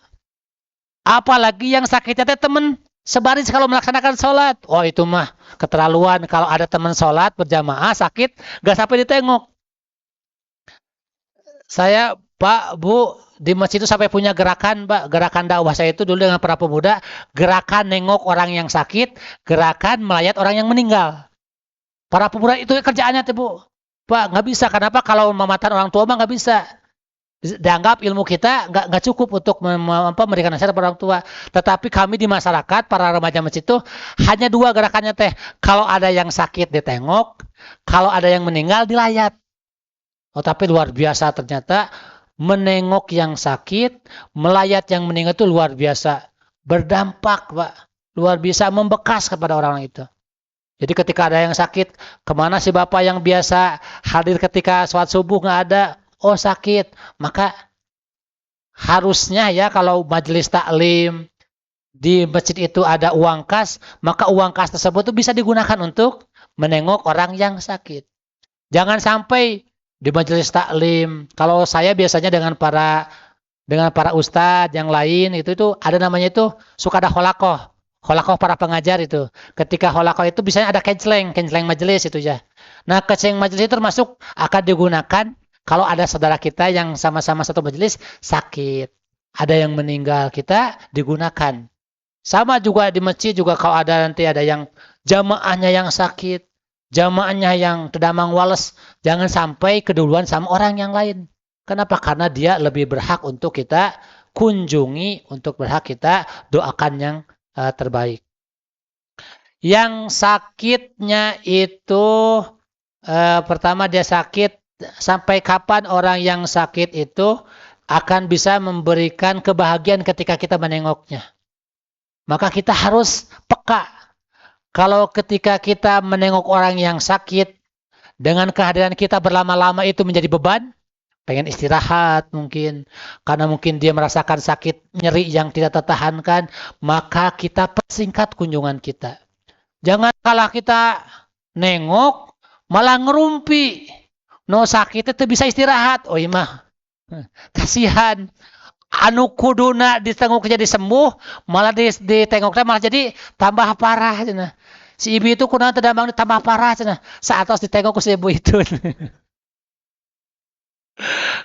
Apalagi yang sakitnya teman sebaris kalau melaksanakan sholat. Oh itu mah keterlaluan. Kalau ada teman sholat berjamaah sakit, gak sampai ditengok. Saya Pak, Bu, di masjid itu sampai punya gerakan, Pak. Gerakan dakwah saya itu dulu dengan para pemuda, gerakan nengok orang yang sakit, gerakan melayat orang yang meninggal. Para pemuda itu kerjaannya tuh, Bu. Pak, nggak bisa. Kenapa? Kalau mematan orang tua mah nggak bisa. Dianggap ilmu kita nggak cukup untuk memberikan nasihat kepada orang tua. Tetapi kami di masyarakat, para remaja masjid itu hanya dua gerakannya teh. Kalau ada yang sakit ditengok, kalau ada yang meninggal dilayat. Oh, tapi luar biasa ternyata menengok yang sakit, melayat yang meninggal itu luar biasa. Berdampak, Pak. Luar biasa membekas kepada orang itu. Jadi ketika ada yang sakit, kemana si Bapak yang biasa hadir ketika sholat subuh nggak ada? Oh sakit, maka harusnya ya kalau majelis taklim di masjid itu ada uang kas, maka uang kas tersebut itu bisa digunakan untuk menengok orang yang sakit. Jangan sampai di majelis taklim, kalau saya biasanya dengan para ustadz yang lain itu ada namanya itu suka ada holakoh para pengajar itu. Ketika holakoh itu biasanya ada kenceleng majelis itu ya. Nah kenceleng majelis itu termasuk akan digunakan kalau ada saudara kita yang sama-sama satu majelis sakit, ada yang meninggal, kita digunakan. Sama juga di masjid juga kalau ada nanti ada yang jamaahnya yang sakit, jamaahnya yang terdamang wales, jangan sampai keduluan sama orang yang lain. Kenapa? Karena dia lebih berhak untuk kita kunjungi, untuk berhak kita doakan yang terbaik. Yang sakitnya itu pertama dia sakit. Sampai kapan orang yang sakit itu akan bisa memberikan kebahagiaan ketika kita menengoknya. Maka kita harus peka. Kalau ketika kita menengok orang yang sakit, dengan kehadiran kita berlama-lama itu menjadi beban, pengen istirahat mungkin, karena mungkin dia merasakan sakit nyeri yang tidak tertahankan, maka kita persingkat kunjungan kita. Jangan kalah kita nengok, malah ngerumpi. No sakit itu bisa istirahat. Oh iya mah. Kasihan. Anu kuduna ditengok jadi sembuh, malah ditengoknya malah jadi tambah parah cenah. Si ibu itu kuna terdamang tambah parah cenah. Saat harus ditengok ku si ibu itu.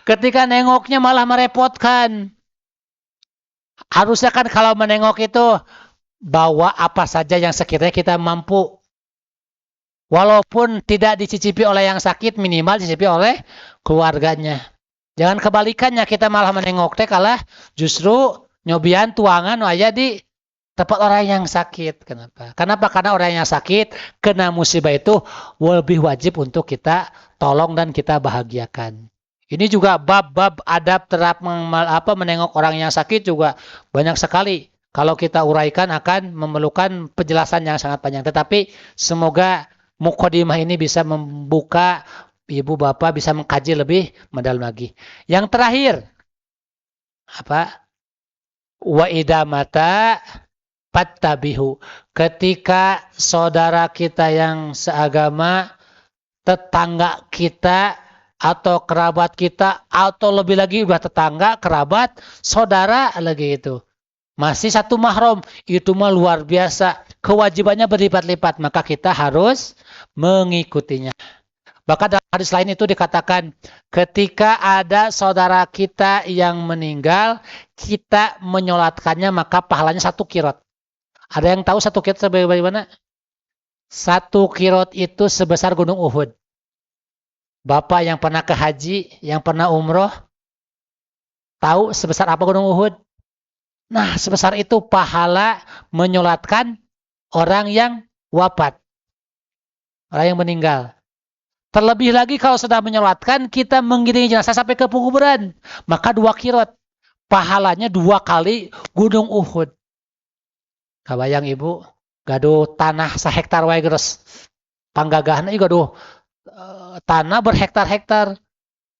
Ketika nengoknya malah merepotkan. Harusnya kan kalau menengok itu bawa apa saja yang sekiranya kita mampu. Walaupun tidak dicicipi oleh yang sakit, minimal dicicipi oleh keluarganya. Jangan kebalikannya, kita malah menengok teh kalah justru nyobian tuangan aja di tempat orang yang sakit. Kenapa? Karena orang yang sakit kena musibah itu lebih wajib untuk kita tolong dan kita bahagiakan. Ini juga bab-bab adab terap menengok orang yang sakit juga banyak sekali. Kalau kita uraikan akan memerlukan penjelasan yang sangat panjang. Tetapi semoga mukadimah ini bisa membuka ibu bapak bisa mengkaji lebih mendalam lagi. Yang terakhir apa? Wa idamata fattabihu. Ketika saudara kita yang seagama, tetangga kita atau kerabat kita atau lebih lagi udah tetangga, kerabat, saudara lagi itu masih satu mahram, itu mah luar biasa. Kewajibannya berlipat-lipat, maka kita harus mengikutinya. Bahkan dalam hadis lain itu dikatakan, ketika ada saudara kita yang meninggal, kita menyolatkannya, maka pahalanya 1 kirot. Ada yang tahu 1 kirot bagaimana? 1 kirot itu sebesar gunung Uhud. Bapak yang pernah ke haji, yang pernah umroh, tahu sebesar apa gunung Uhud? Nah, sebesar itu pahala menyolatkan orang yang wafat. Orang yang meninggal. Terlebih lagi kalau sudah menyolatkan, kita mengiringi jenazah sampai ke kuburan. Maka 2 kirot. Pahalanya 2 kali gunung Uhud. Kabayang ibu, gaduh tanah sehektar wae geus. Panggagahan ieu gaduh tanah berhektar-hektar.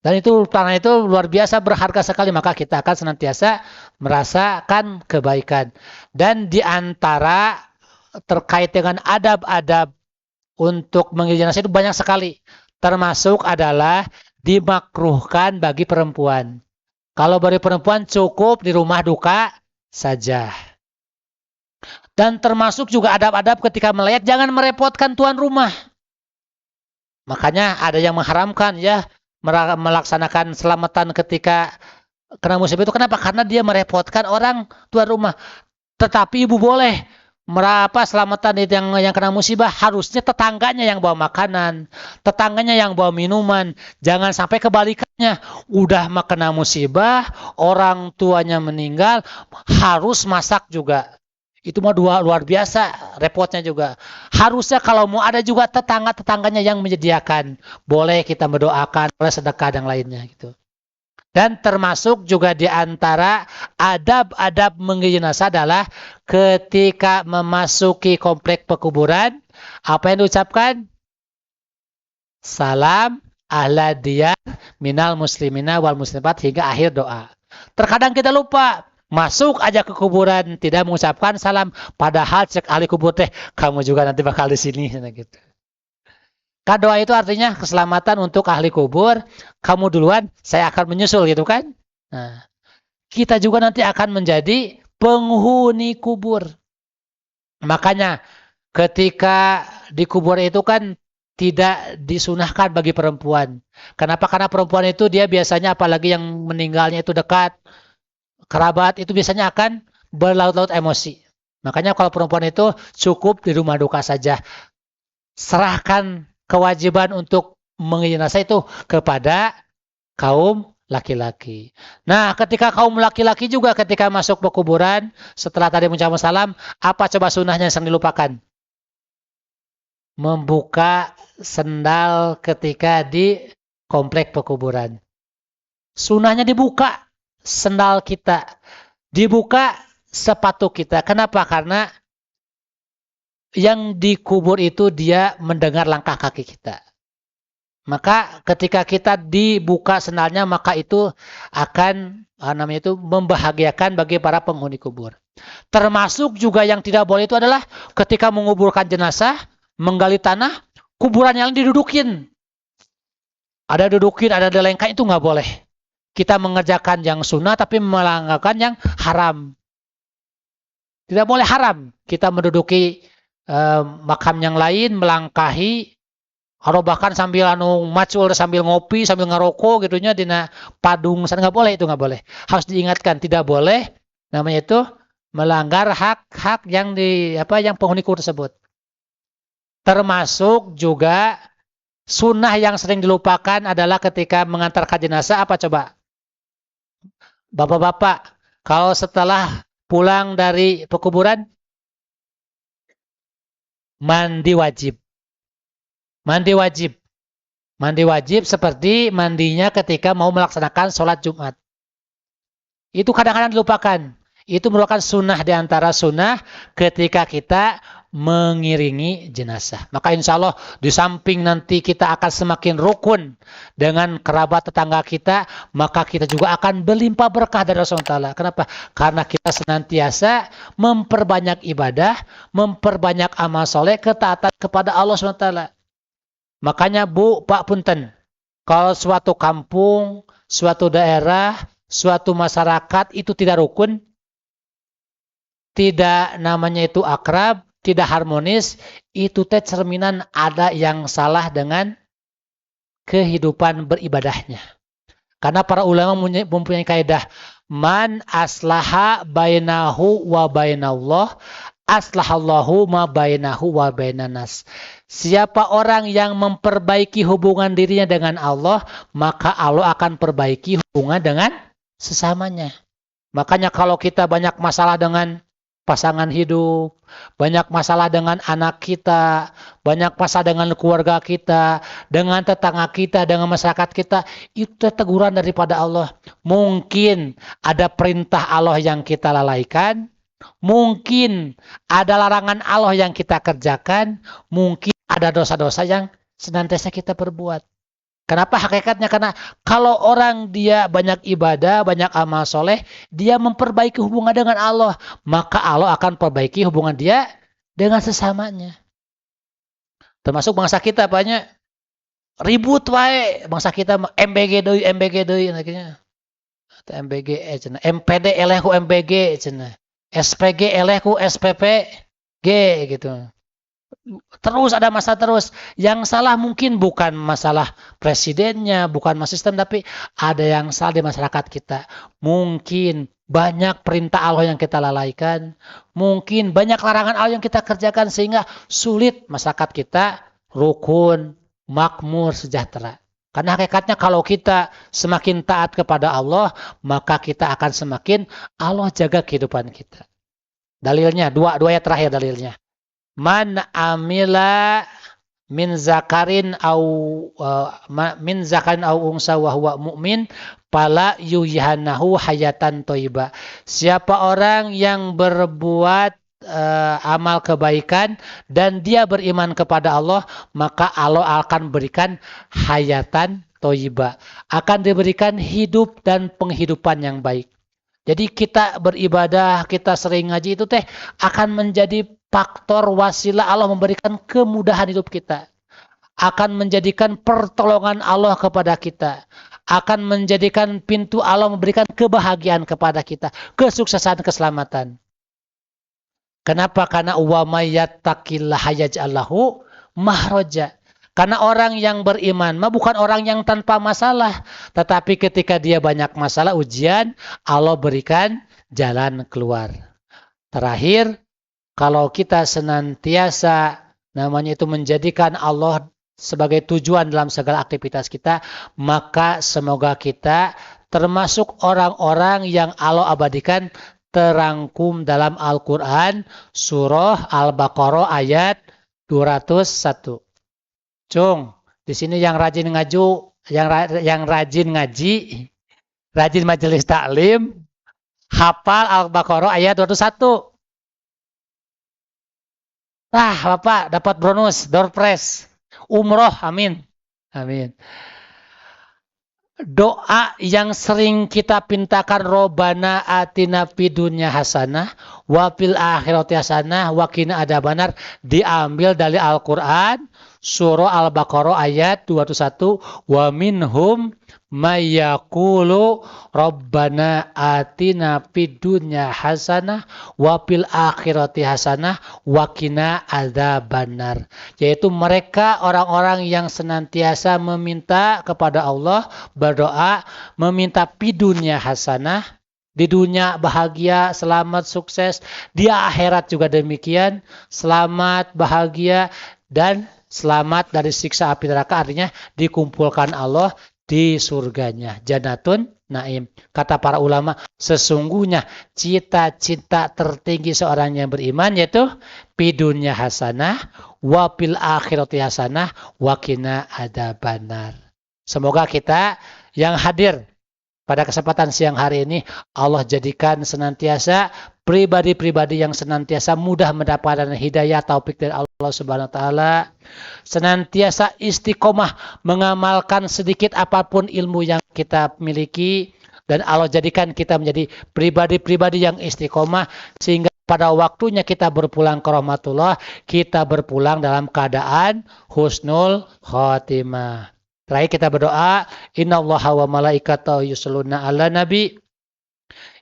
Dan itu tanah itu luar biasa berharga sekali, maka kita akan senantiasa merasakan kebaikan. Dan di antara terkait dengan adab-adab untuk mengiringi jenazah itu banyak sekali. Termasuk adalah dimakruhkan bagi perempuan. Kalau bagi perempuan cukup di rumah duka saja. Dan termasuk juga adab-adab ketika melayat, jangan merepotkan tuan rumah. Makanya ada yang mengharamkan ya, melaksanakan selamatan ketika kena musibah itu kenapa? Karena dia merepotkan orang tuan rumah. Tetapi ibu boleh selamatan itu yang kena musibah, harusnya tetangganya yang bawa makanan, tetangganya yang bawa minuman. Jangan sampai kebalikannya. Udah kena musibah, orang tuanya meninggal, harus masak juga. Itu mah luar biasa repotnya juga. Harusnya kalau mau ada juga tetangga-tetangganya yang menyediakan. Boleh kita mendoakan, boleh sedekah dan lainnya gitu. Dan termasuk juga di antara adab-adab mengiring jenazah adalah ketika memasuki komplek pekuburan, apa yang diucapkan? Salam ahla diyar minal muslimina wal muslimat hingga akhir doa. Terkadang kita lupa. Masuk aja ke kuburan tidak mengucapkan salam, padahal cek ahli kubur teh kamu juga nanti bakal di sini gitu. Doa itu artinya keselamatan untuk ahli kubur, kamu duluan, saya akan menyusul gitu kan. Nah, kita juga nanti akan menjadi penghuni kubur. Makanya ketika di kubur itu kan tidak disunahkan bagi perempuan. Kenapa? Karena perempuan itu dia biasanya apalagi yang meninggalnya itu dekat kerabat, itu biasanya akan berlaut-laut emosi. Makanya kalau perempuan itu cukup di rumah duka saja. Serahkan kewajiban untuk mengiring jenazah itu kepada kaum laki-laki. Nah, ketika kaum laki-laki juga ketika masuk ke kuburan, setelah tadi mengucapkan salam, apa coba sunnahnya yang dilupakan? Membuka sendal ketika di komplek pekuburan. Sunnahnya dibuka sendal kita, dibuka sepatu kita. Kenapa? Karena yang dikubur itu dia mendengar langkah kaki kita. Maka ketika kita dibuka sendalnya, maka itu akan membahagiakan bagi para penghuni kubur. Termasuk juga yang tidak boleh itu adalah ketika menguburkan jenazah, menggali tanah, kuburan yang didudukin. Ada dudukin, ada delengkan, itu nggak boleh. Kita mengerjakan yang sunnah tapi melanggarkan yang haram. Tidak boleh haram. Kita menduduki makam yang lain, melangkahi, atau bahkan sambil macul, sambil ngopi, sambil ngerokok gitunya dina padung, nggak boleh, itu nggak boleh. Harus diingatkan, tidak boleh. Namanya itu melanggar hak-hak yang yang penghuni kubur tersebut. Termasuk juga sunnah yang sering dilupakan adalah ketika mengantarkan jenazah, apa coba? Bapak-bapak, kalau setelah pulang dari pekuburan, mandi wajib. Mandi wajib. Mandi wajib seperti mandinya ketika mau melaksanakan sholat Jumat. Itu kadang-kadang dilupakan. Itu merupakan sunnah di antara sunnah ketika kita mengiringi jenazah. Maka insya Allah di samping nanti kita akan semakin rukun dengan kerabat tetangga kita, maka kita juga akan berlimpah berkah dari Rasulullah. Kenapa? Karena kita senantiasa memperbanyak ibadah, memperbanyak amal soleh, ketaatan kepada Allah SWT. Makanya Bu, Pak Punten, kalau suatu kampung, suatu daerah, suatu masyarakat itu tidak rukun, tidak namanya itu akrab, tidak harmonis, itu teh cerminan ada yang salah dengan kehidupan beribadahnya. Karena para ulama mempunyai kaidah, man aslaha bainahu wa bainallah, aslahallahu ma bainahu wa bainanas. Siapa orang yang memperbaiki hubungan dirinya dengan Allah, maka Allah akan perbaiki hubungan dengan sesamanya. Makanya kalau kita banyak masalah dengan pasangan hidup, banyak masalah dengan anak kita, banyak masalah dengan keluarga kita, dengan tetangga kita, dengan masyarakat kita, itu teguran daripada Allah. Mungkin ada perintah Allah yang kita lalaikan, mungkin ada larangan Allah yang kita kerjakan, mungkin ada dosa-dosa yang senantiasa kita perbuat. Kenapa hakikatnya? Karena kalau orang dia banyak ibadah, banyak amal soleh, dia memperbaiki hubungan dengan Allah, maka Allah akan perbaiki hubungan dia dengan sesamanya. Termasuk bangsa kita banyak ribut wae, bangsa kita MBG deui akhirnya. MBG cenah, MPD eleh ku MBG cenah. SPG eleh ku SPP G gitu. Terus ada masalah terus. Yang salah mungkin bukan masalah presidennya, bukan masalah sistem, tapi ada yang salah di masyarakat kita. Mungkin banyak perintah Allah yang kita lalaikan. Mungkin banyak larangan Allah yang kita kerjakan sehingga sulit masyarakat kita rukun, makmur, sejahtera. Karena hakikatnya kalau kita semakin taat kepada Allah, maka kita akan semakin Allah jaga kehidupan kita. Dalilnya, dua ayat terakhir dalilnya. Man amila min zakarin au unsa wa huwa mu'min fala yuhanahu hayatan thayyibah. Siapa orang yang berbuat amal kebaikan dan dia beriman kepada Allah, maka Allah akan berikan hayatan thayyibah. Akan diberikan hidup dan penghidupan yang baik. Jadi kita beribadah, kita sering ngaji itu akan menjadi faktor wasilah Allah memberikan kemudahan hidup kita. Akan menjadikan pertolongan Allah kepada kita. Akan menjadikan pintu Allah memberikan kebahagiaan kepada kita. Kesuksesan, keselamatan. Kenapa? Karena wa may yattaqillaha yaj'al lahu mahraja. Karena orang yang beriman bukan orang yang tanpa masalah. Tetapi ketika dia banyak masalah, ujian, Allah berikan jalan keluar. Terakhir, kalau kita senantiasa namanya itu menjadikan Allah sebagai tujuan dalam segala aktivitas kita, maka semoga kita termasuk orang-orang yang Allah abadikan terangkum dalam Al-Quran surah Al-Baqarah ayat 201. Cung, di sini yang rajin yang rajin ngaji, rajin majelis taklim, hafal Al-Baqarah ayat 201. Bapak dapat bonus, door prize, umroh, amin. Amin. Doa yang sering kita pintakan, Robbana atina fid dunya hasanah wa fil akhirati hasanah wa qina adzabannar, diambil dari Al-Qur'an surah Al-Baqarah ayat 201. Wa minhum may yaqulu Rabbana atina fid dunya hasanah wa fil akhirati hasanah wa qina adzabannar. Yaitu mereka orang-orang yang senantiasa meminta kepada Allah, berdoa, meminta fid dunya hasanah, di dunia bahagia, selamat, sukses, di akhirat juga demikian, selamat, bahagia, dan selamat dari siksa api neraka, artinya dikumpulkan Allah di surganya, Jannatun Naim. Kata para ulama, sesungguhnya cita-cita tertinggi seorang yang beriman yaitu fidunya hasanah wa fil akhirati hasanah wa qina adzabannar. Semoga kita yang hadir pada kesempatan siang hari ini Allah jadikan senantiasa pribadi-pribadi yang senantiasa mudah mendapatkan hidayah taufik dari Allah Subhanahu wa taala, senantiasa istiqomah mengamalkan sedikit apapun ilmu yang kita miliki, dan Allah jadikan kita menjadi pribadi-pribadi yang istiqomah sehingga pada waktunya kita berpulang ke rahmatullah, kita berpulang dalam keadaan husnul khotimah. Terakhir kita berdoa, innallaha wa malaikatahu yusholluna 'alan nabi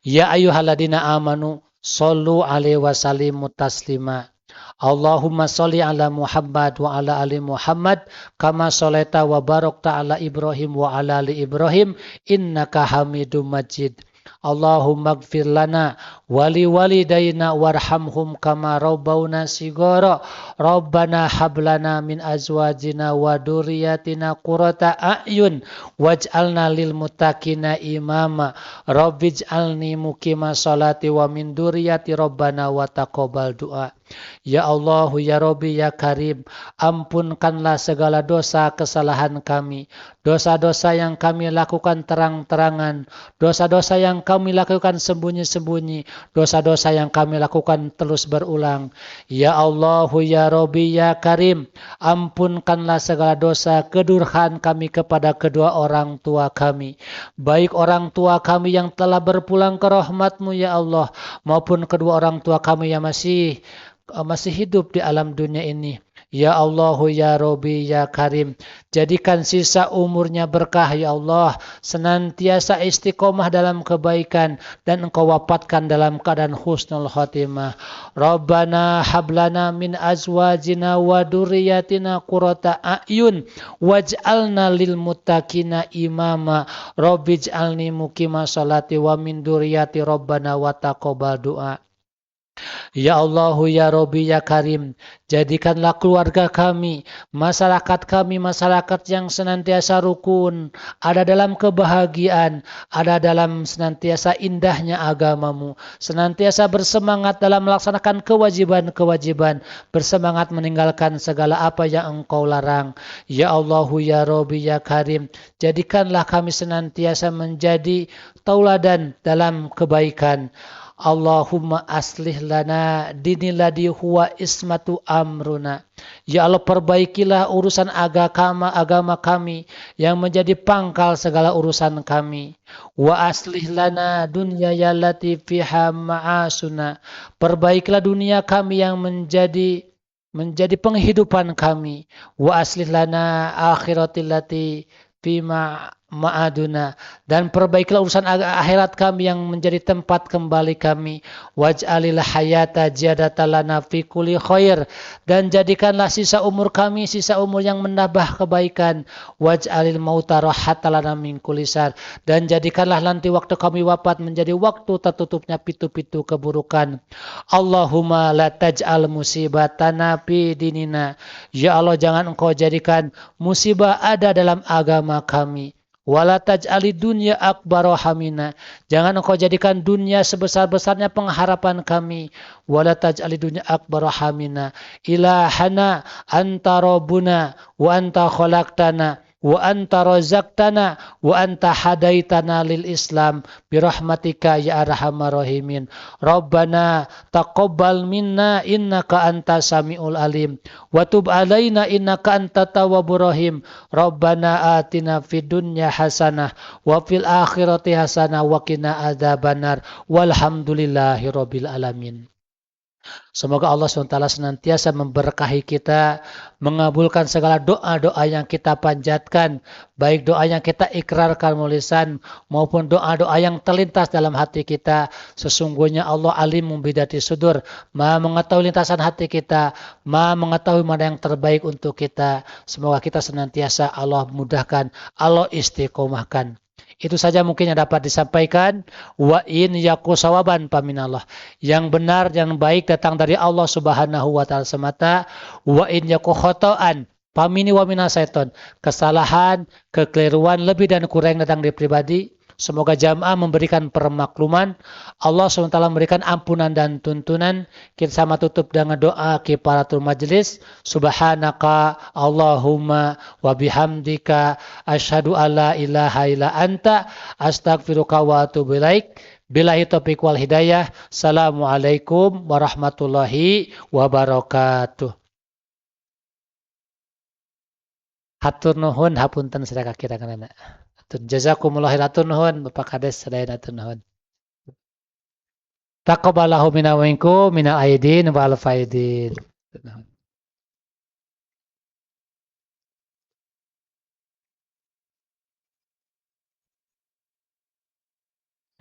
ya ayyuhalladzina amanu shollu 'alaihi wa sallimu taslima. Allahumma sholli 'ala Muhammad wa 'ala ali Muhammad kama sholaita wa barakta 'ala Ibrahim wa 'ala ali Ibrahim innaka Hamidum Majid. Allahumma gfir lana wali walidayna warhamhum kama rabbawna sigara. Rabbana hablana min azwajina wa dzurriyyatina qurrata a'yun waj'alna lil muttaqina imama. Rabbij'alni muqima sholati wa min dzurriyyati rabbana wa taqabbal du'a. Ya Allah, ya Rabbi, ya Karim, ampunkanlah segala dosa kesalahan kami, dosa-dosa yang kami lakukan terang-terangan, dosa-dosa yang kami lakukan sembunyi-sembunyi, dosa-dosa yang kami lakukan terus berulang. Ya Allah, ya Rabbi, ya Karim, ampunkanlah segala dosa kedurhaan kami kepada kedua orang tua kami, baik orang tua kami yang telah berpulang ke rahmat-Mu ya Allah, maupun kedua orang tua kami yang masih hidup di alam dunia ini. Ya Allahu ya Robbi ya Karim, jadikan sisa umurnya berkah ya Allah, senantiasa istiqomah dalam kebaikan dan Engkau wafatkan dalam keadaan husnul khotimah. Rabbana hablana min azwajina wa dzurriyyatina qurrata a'yun waj'alna lil muttaqina imama. Rabbij'alni muqimas sholati wa min dzurriyyati Rabbana wa taqabbal du'a. Ya Allahu ya Robbi ya Karim, jadikanlah keluarga kami, masyarakat yang senantiasa rukun, ada dalam kebahagiaan, ada dalam senantiasa indahnya agamamu, senantiasa bersemangat dalam melaksanakan kewajiban-kewajiban, bersemangat meninggalkan segala apa yang Engkau larang. Ya Allahu ya Robbi ya Karim, jadikanlah kami senantiasa menjadi tauladan dalam kebaikan. Allahumma aslih lana dinil ladzi huwa ismatu amruna. Ya Allah, perbaikilah urusan agama kami yang menjadi pangkal segala urusan kami. Wa aslih lana dunya yallati fiha ma'asuna. Perbaikilah dunia kami yang menjadi penghidupan kami. Wa aslih lana akhiratil lati fima ma'aduna, dan perbaikilah urusan akhirat kami yang menjadi tempat kembali kami. Waj'alil hayata ziyadatan lana fi kulli khair, dan jadikanlah sisa umur kami sisa umur yang menambah kebaikan. Waj'alil mauta rahatan lana min kulli syarr, dan jadikanlah nanti waktu kami wafat menjadi waktu tertutupnya pintu-pintu keburukan. Allahumma la taj'al musibatana fi dinina. Ya Allah, jangan Engkau jadikan musibah ada dalam agama kami. Wala taj'ali dunya akbara hamina, jangan Engkau jadikan dunia sebesar-besarnya pengharapan kami. Wala taj'ali dunya akbara hamina. Ilahana anta rabbuna wa anta khalaqtana wa anta razaqtana wa anta hadaitana lil Islam birahmatika ya arhamar rahimin. Rabbana taqabbal minna innaka antas samiul alim wa tub alaina innaka antat tawwabur rahim. Rabbana atina fid dunya hasanah wa fil akhirati hasanah wa qina adzabannar. Walhamdulillahi rabbil alamin. Semoga Allah SWT senantiasa memberkahi kita, mengabulkan segala doa-doa yang kita panjatkan, baik doa yang kita ikrarkan melalui lisan maupun doa-doa yang terlintas dalam hati kita. Sesungguhnya Allah alim bidati sudur, Maha mengetahui lintasan hati kita, Maha mengetahui mana yang terbaik untuk kita. Semoga kita senantiasa Allah mudahkan, Allah istiqomahkan. Itu saja mungkin yang dapat disampaikan. Wa in yaku sawaban paminallah. Yang benar, yang baik datang dari Allah Subhanahu wa taala semata. Wa in yaku khata'an pamini wa minas syaiton. Kesalahan, kekeliruan, lebih dan kurang datang dari pribadi. Semoga jamaah memberikan permakluman. Allah SWT memberikan ampunan dan tuntunan. Kita sama tutup dengan doa kifaratul majlis. Subhanaka Allahumma wa bihamdika asyhadu alla ilaha illa anta astaghfiruka wa atubu ilaik. Billahi taufiq wal hidayah. Assalamualaikum warahmatullahi wabarakatuh. Hatur nuhun hapunten sedaya kira-kira. Jazakumullah khairan nuhun Bapak Kades sadaya nuhun. Taqabbalahu minna wa minkum minal aidin wal faidin.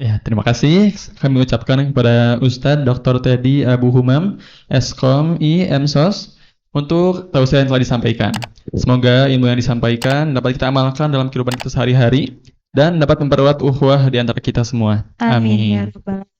Ya, terima kasih kami ucapkan kepada Ustadz Dr. Teddy Abu Humam, Eskom I Emsos, untuk tausiah yang telah disampaikan. Semoga ilmu yang disampaikan dapat kita amalkan dalam kehidupan kita sehari-hari dan dapat mempererat ukhuwah di antara kita semua. Amin. Amin. Ya Rabbal